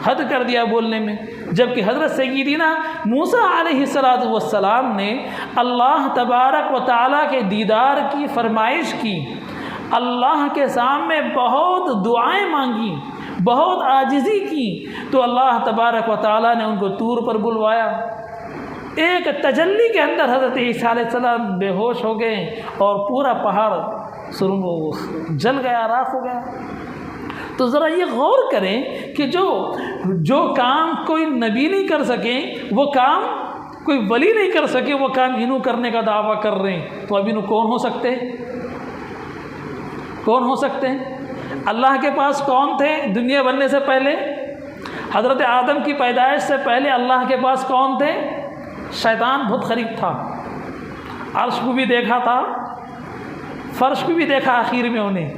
حد کر دیا بولنے میں، جبکہ حضرت سیدنا موسیٰ علیہ السلام نے اللہ تبارک و تعالیٰ کے دیدار کی فرمائش کی، اللہ کے سامنے بہت دعائیں مانگی، بہت عاجزی کی، تو اللہ تبارک و تعالیٰ نے ان کو طور پر بلوایا۔ ایک تجلی کے اندر حضرت عیسیٰ علیہ السلام بے ہوش ہو گئے اور پورا پہاڑ جل گیا، راکھ ہو گیا۔ تو ذرا یہ غور کریں کہ جو کام کوئی نبی نہیں کر سکے، وہ کام کوئی ولی نہیں کر سکے، وہ کام انہوں کرنے کا دعویٰ کر رہے ہیں، تو اب انہوں کون ہو سکتے ہیں؟ کون ہو سکتے ہیں؟ اللہ کے پاس کون تھے دنیا بننے سے پہلے؟ حضرت آدم کی پیدائش سے پہلے اللہ کے پاس کون تھے؟ شیطان بہت قریب تھا، عرش کو بھی دیکھا تھا، فرش کو بھی دیکھا آخر میں انہیں،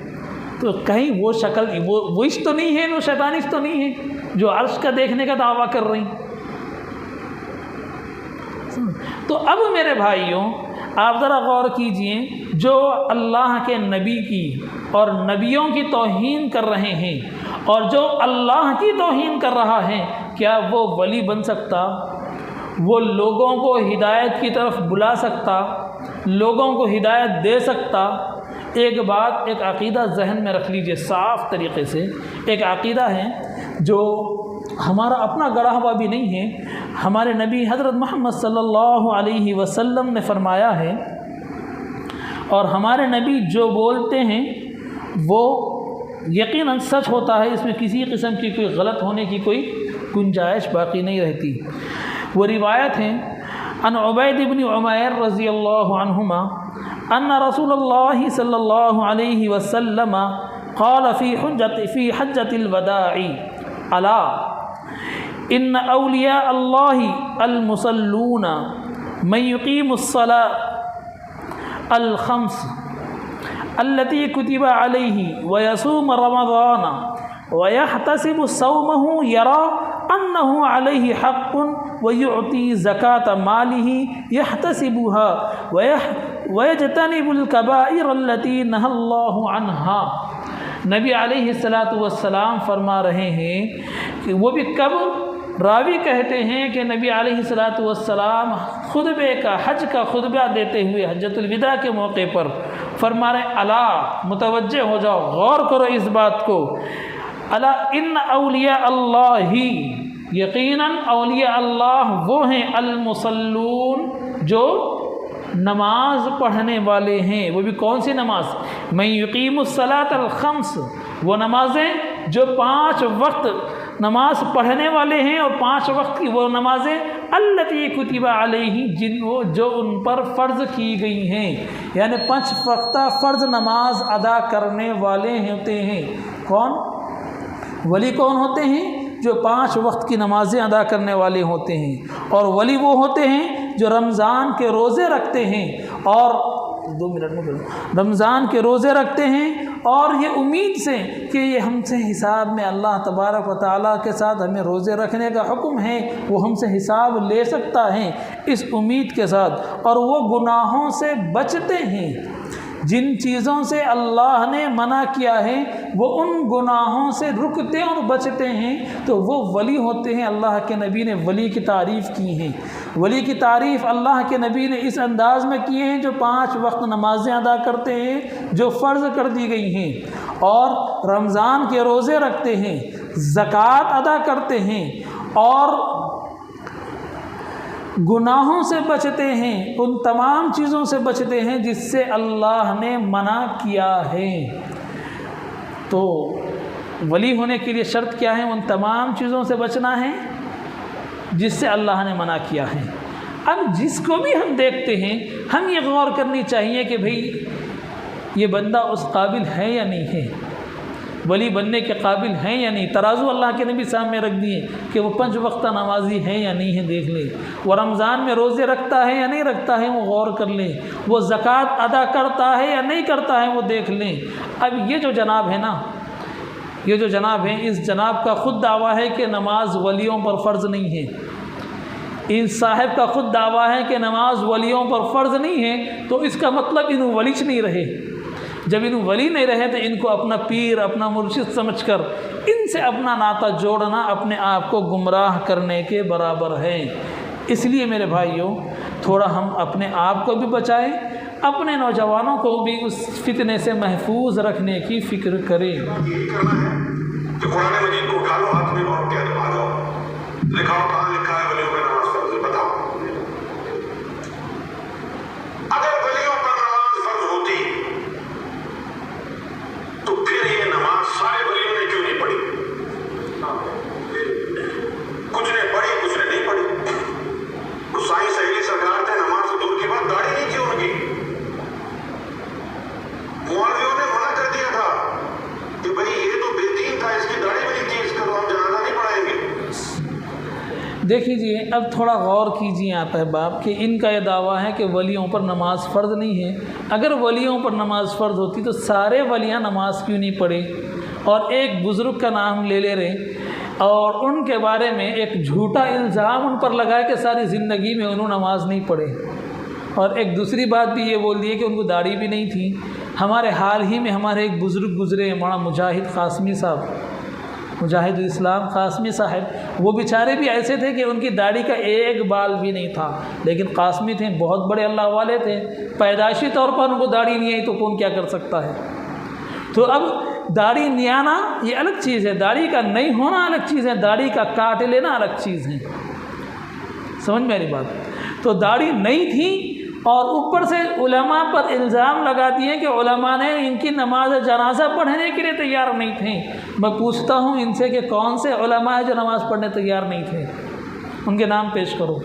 تو کہیں وہ شکل وہ اس تو نہیں ہے، وہ شیطان اس تو نہیں ہے جو عرش کا دیکھنے کا دعویٰ کر رہی۔ تو اب میرے بھائیوں آپ ذرا غور کیجئے، جو اللہ کے نبی کی اور نبیوں کی توہین کر رہے ہیں، اور جو اللہ کی توہین کر رہا ہے، کیا وہ ولی بن سکتا؟ وہ لوگوں کو ہدایت کی طرف بلا سکتا؟ لوگوں کو ہدایت دے سکتا؟ ایک بات، ایک عقیدہ ذہن میں رکھ لیجئے صاف طریقے سے، ایک عقیدہ ہے جو ہمارا اپنا گڑھا ہوا بھی نہیں ہے، ہمارے نبی حضرت محمد صلی اللہ علیہ وسلم نے فرمایا ہے، اور ہمارے نبی جو بولتے ہیں وہ یقیناً سچ ہوتا ہے، اس میں کسی قسم کی کوئی غلط ہونے کی کوئی گنجائش باقی نہیں رہتی۔ وہ روایت ہیں عن عبید بن عمیر رضی اللہ عنہما ان رسول اللہ صلی اللہ علیہ وسلم قال فی حجۃ الوداع الا ان اولیاء اللہ المصلون من یقیم الصلاة الخمس التي كتب عليه ويصوم رمضان ويحتسب صومه يرى أنه عليه حق ويعطي زكاة ماله يحتسبها ويجتنب الكبائر التي نهى الله عنها۔ نبی علیہ السلام فرما رہے ہیں کہ وہ بھی کب؟ راوی کہتے ہیں کہ نبی علیہ السلام خطبے کا حج کا خطبہ دیتے ہوئے حجۃ الوداع کے موقع پر فرما رہے الا، متوجہ ہو جاؤ، غور کرو اس بات کو، الا ان اولیاء اللہ، یقیناً اولیاء اللہ وہ ہیں المصلون جو نماز پڑھنے والے ہیں۔ وہ بھی کون سی نماز؟ من یقیم الصلاۃ الخمس، وہ نمازیں جو 5 وقت نماز پڑھنے والے ہیں، اور 5 وقت کی وہ نمازیں التی کتب علیہ، جو ان پر فرض کی گئی ہیں، یعنی 5 وقتہ فرض نماز ادا کرنے والے ہوتے ہیں۔ کون؟ ولی کون ہوتے ہیں؟ جو 5 وقت کی نمازیں ادا کرنے والے ہوتے ہیں، اور ولی وہ ہوتے ہیں جو رمضان کے روزے رکھتے ہیں، اور 2 منٹ میں رمضان کے روزے رکھتے ہیں، اور یہ امید سے کہ یہ ہم سے حساب میں اللہ تبارک و تعالیٰ کے ساتھ ہمیں روزے رکھنے کا حکم ہے، وہ ہم سے حساب لے سکتا ہے، اس امید کے ساتھ، اور وہ گناہوں سے بچتے ہیں۔ جن چیزوں سے اللہ نے منع کیا ہے وہ ان گناہوں سے رکتے اور بچتے ہیں، تو وہ ولی ہوتے ہیں۔ اللہ کے نبی نے ولی کی تعریف کی ہے، ولی کی تعریف اللہ کے نبی نے اس انداز میں کی ہے، جو 5 وقت نمازیں ادا کرتے ہیں جو فرض کر دی گئی ہیں، اور رمضان کے روزے رکھتے ہیں، زکوٰۃ ادا کرتے ہیں، اور گناہوں سے بچتے ہیں، ان تمام چیزوں سے بچتے ہیں جس سے اللہ نے منع کیا ہے۔ تو ولی ہونے کے لیے شرط کیا ہے؟ ان تمام چیزوں سے بچنا ہے جس سے اللہ نے منع کیا ہے۔ اب جس کو بھی ہم دیکھتے ہیں، ہم یہ غور کرنی چاہیے کہ بھئی یہ بندہ اس قابل ہے یا نہیں ہے، ولی بننے کے قابل ہیں یا نہیں. ترازو اللہ کے نبی سامنے رکھ دیے کہ وہ 5 وقتہ نمازی ہے یا نہیں ہے دیکھ لیں. وہ رمضان میں روزے رکھتا ہے یا نہیں رکھتا ہے وہ غور کر لیں. وہ زکوٰۃ ادا کرتا ہے یا نہیں کرتا ہے وہ دیکھ لیں. اب یہ جو جناب ہے نا، یہ جو جناب ہیں، اس جناب کا خود دعویٰ ہے کہ نماز ولیوں پر فرض نہیں ہے. اس صاحب کا خود دعویٰ ہے کہ نماز ولیوں پر فرض نہیں ہے، تو اس کا مطلب انہوں ولیچ نہیں رہے. جب انہوں ولی نہیں رہے تو ان کو اپنا پیر، اپنا مرشد سمجھ کر ان سے اپنا ناطہ جوڑنا اپنے آپ کو گمراہ کرنے کے برابر ہے. اس لیے میرے بھائیوں، تھوڑا ہم اپنے آپ کو بھی بچائیں، اپنے نوجوانوں کو بھی اس فتنے سے محفوظ رکھنے کی فکر کریں.
یہی کرنا ہے کہ قرآن مجید کو اٹھا لو ہاتھ میں اور کہہ دو آ جاؤ، لکھاؤ کہاں لکھا ہے ولیوں پہ نماز فرض ہے، بتاؤ. اگر ولیوں پر نماز فرض ہوتی تو پھر یہ نماز سارے ولیوں نے کیوں نہیں پڑھی؟ کچھ نے پڑھی، کچھ نے نہیں پڑھی. وہ سائیں سہیلی سرکار تھے، نماز سے دور کی بات، داڑھی نہیں تھی ان کی. مولویوں نے منع کر دیا تھا کہ بھئی یہ تو بے دین تھا، اس کی داڑھی بھی نہیں تھی، اس کا تو ہم جنازہ نہیں پڑھائیں گے.
دیکھیے اب تھوڑا غور کیجیے آپ احباب کہ ان کا یہ دعویٰ ہے کہ ولیوں پر نماز فرض نہیں ہے. اگر ولیوں پر نماز فرض ہوتی تو سارے ولیاں نماز کیوں نہیں پڑھے؟ اور ایک بزرگ کا نام لے رہے اور ان کے بارے میں ایک جھوٹا الزام ان پر لگائے کہ ساری زندگی میں انہوں نماز نہیں پڑھے. اور ایک دوسری بات بھی یہ بول دی کہ ان کو داڑھی بھی نہیں تھی. ہمارے حال ہی میں ہمارے ایک بزرگ گزرے، ہمارا مجاہد قاسمی صاحب، مجاہد الاسلام قاسمی صاحب. وہ بیچارے بھی ایسے تھے کہ ان کی داڑھی کا ایک بال بھی نہیں تھا، لیکن قاسمی تھے، بہت بڑے اللہ والے تھے. پیدائشی طور پر ان کو داڑھی نہیں آئی تو کون کیا کر سکتا ہے؟ تو اب داڑھی نہیں آنا یہ الگ چیز ہے، داڑھی کا نہیں ہونا الگ چیز ہے، داڑھی کا کاٹ لینا الگ چیز ہے. سمجھ میری بات؟ تو داڑھی نہیں تھی اور اوپر سے علماء پر الزام لگا دیے کہ علماء نے ان کی نماز جنازہ پڑھنے کے لیے تیار نہیں تھے. میں پوچھتا ہوں ان سے کہ کون سے علماء ہیں جو نماز پڑھنے تیار نہیں تھے؟ ان کے نام پیش کرو.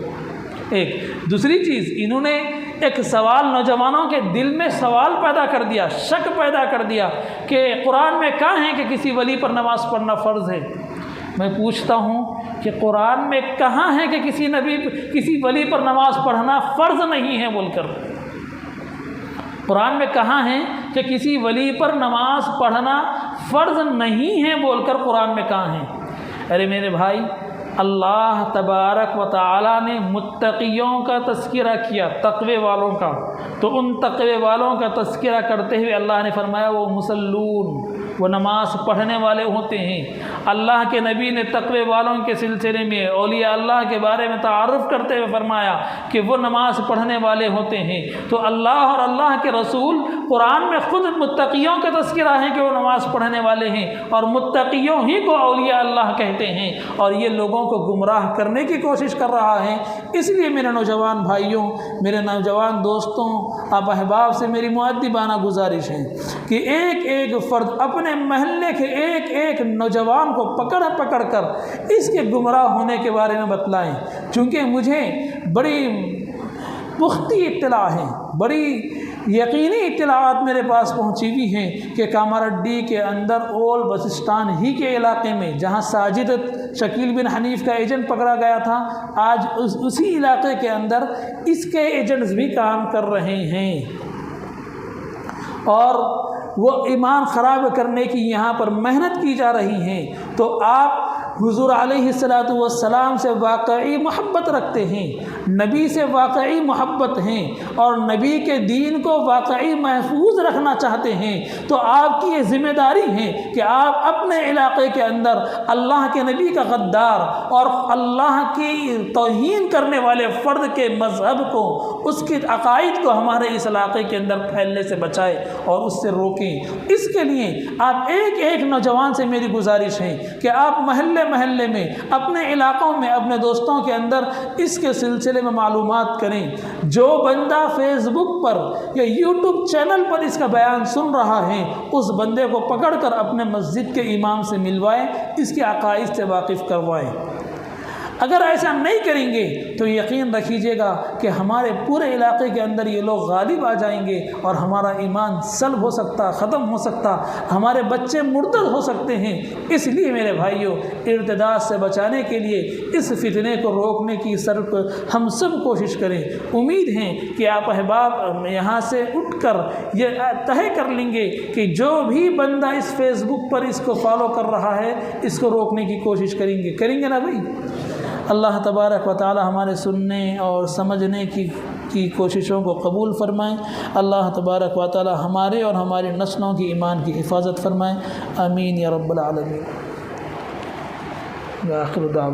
ایک دوسری چیز، انہوں نے ایک سوال نوجوانوں کے دل میں سوال پیدا کر دیا، شک پیدا کر دیا کہ قرآن میں کہاں ہے کہ کسی ولی پر نماز پڑھنا فرض ہے. میں پوچھتا ہوں کہ قرآن میں کہاں ہے کہ کسی ولی پر نماز پڑھنا فرض نہیں ہے بول کر؟ قرآن میں کہاں ہے کہ کسی ولی پر نماز پڑھنا فرض نہیں ہے بول کر قرآن میں کہاں ہے؟ ارے میرے بھائی، اللہ تبارک و تعالیٰ نے متقیوں کا تذکرہ کیا، تقوی والوں کا. تو ان تقوی والوں کا تذکرہ کرتے ہوئے اللہ نے فرمایا وہ مصلون، وہ نماز پڑھنے والے ہوتے ہیں. اللہ کے نبی نے تقوی والوں کے سلسلے میں اولیاء اللہ کے بارے میں تعارف کرتے ہوئے فرمایا کہ وہ نماز پڑھنے والے ہوتے ہیں. تو اللہ اور اللہ کے رسول قرآن میں خود متقیوں کا تذکرہ ہے کہ وہ نماز پڑھنے والے ہیں، اور متقیوں ہی کو اولیاء اللہ کہتے ہیں. اور یہ لوگوں کو گمراہ کرنے کی کوشش کر رہا ہے. اس لیے میرے نوجوان بھائیوں، میرے نوجوان دوستوں، آپ احباب سے میری مؤدبانہ گزارش ہے کہ ایک ایک فرد اپنے محلے کے ایک ایک نوجوان کو پکڑ کر اس کے گمراہ ہونے کے بارے میں بتلائیں. چونکہ مجھے بڑی پختی اطلاع ہے، بڑی یقینی اطلاعات میرے پاس پہنچی ہوئی ہیں کہ کاماریڈی کے اندر اول بس اسٹانڈ ہی کے علاقے میں جہاں ساجد شکیل بن حنیف کا ایجنٹ پکڑا گیا تھا، آج اسی علاقے کے اندر اس کے ایجنٹس بھی کام کر رہے ہیں. اور وہ ایمان خراب کرنے کی یہاں پر محنت کی جا رہی ہے. تو آپ حضور علیہ السلام سے واقعی محبت رکھتے ہیں، نبی سے واقعی محبت ہیں، اور نبی کے دین کو واقعی محفوظ رکھنا چاہتے ہیں، تو آپ کی یہ ذمہ داری ہے کہ آپ اپنے علاقے کے اندر اللہ کے نبی کا غدار اور اللہ کی توہین کرنے والے فرد کے مذہب کو، اس کے عقائد کو ہمارے اس علاقے کے اندر پھیلنے سے بچائے اور اس سے روکیں. اس کے لیے آپ ایک ایک نوجوان سے میری گزارش ہے کہ آپ محلے میں اپنے علاقوں میں اپنے دوستوں کے اندر اس کے سلسلے میں معلومات کریں. جو بندہ فیس بک پر یا یوٹیوب چینل پر اس کا بیان سن رہا ہے، اس بندے کو پکڑ کر اپنے مسجد کے امام سے ملوائیں، اس کے عقائد سے واقف کروائیں. اگر ایسا نہیں کریں گے تو یقین رکھیے گا کہ ہمارے پورے علاقے کے اندر یہ لوگ غالب آ جائیں گے اور ہمارا ایمان سلب ہو سکتا، ختم ہو سکتا، ہمارے بچے مرتد ہو سکتے ہیں۔ اس لیے میرے بھائیوں، ارتداد سے بچانے کے لیے اس فتنے کو روکنے کی ہم سب کوشش کریں۔ امید ہے کہ آپ احباب یہاں سے اٹھ کر یہ طے کر لیں گے کہ جو بھی بندہ اس فیس بک پر اس کو فالو کر رہا ہے اس کو روکنے کی کوشش کریں گے نا بھائی؟ اللہ تبارک و تعالی ہمارے سننے اور سمجھنے کی کوششوں کو قبول فرمائیں۔ اللہ تبارک و تعالی ہمارے اور ہماری نسلوں کی ایمان کی حفاظت فرمائیں۔ آمین یا رب العالمین۔ آخر دعوانا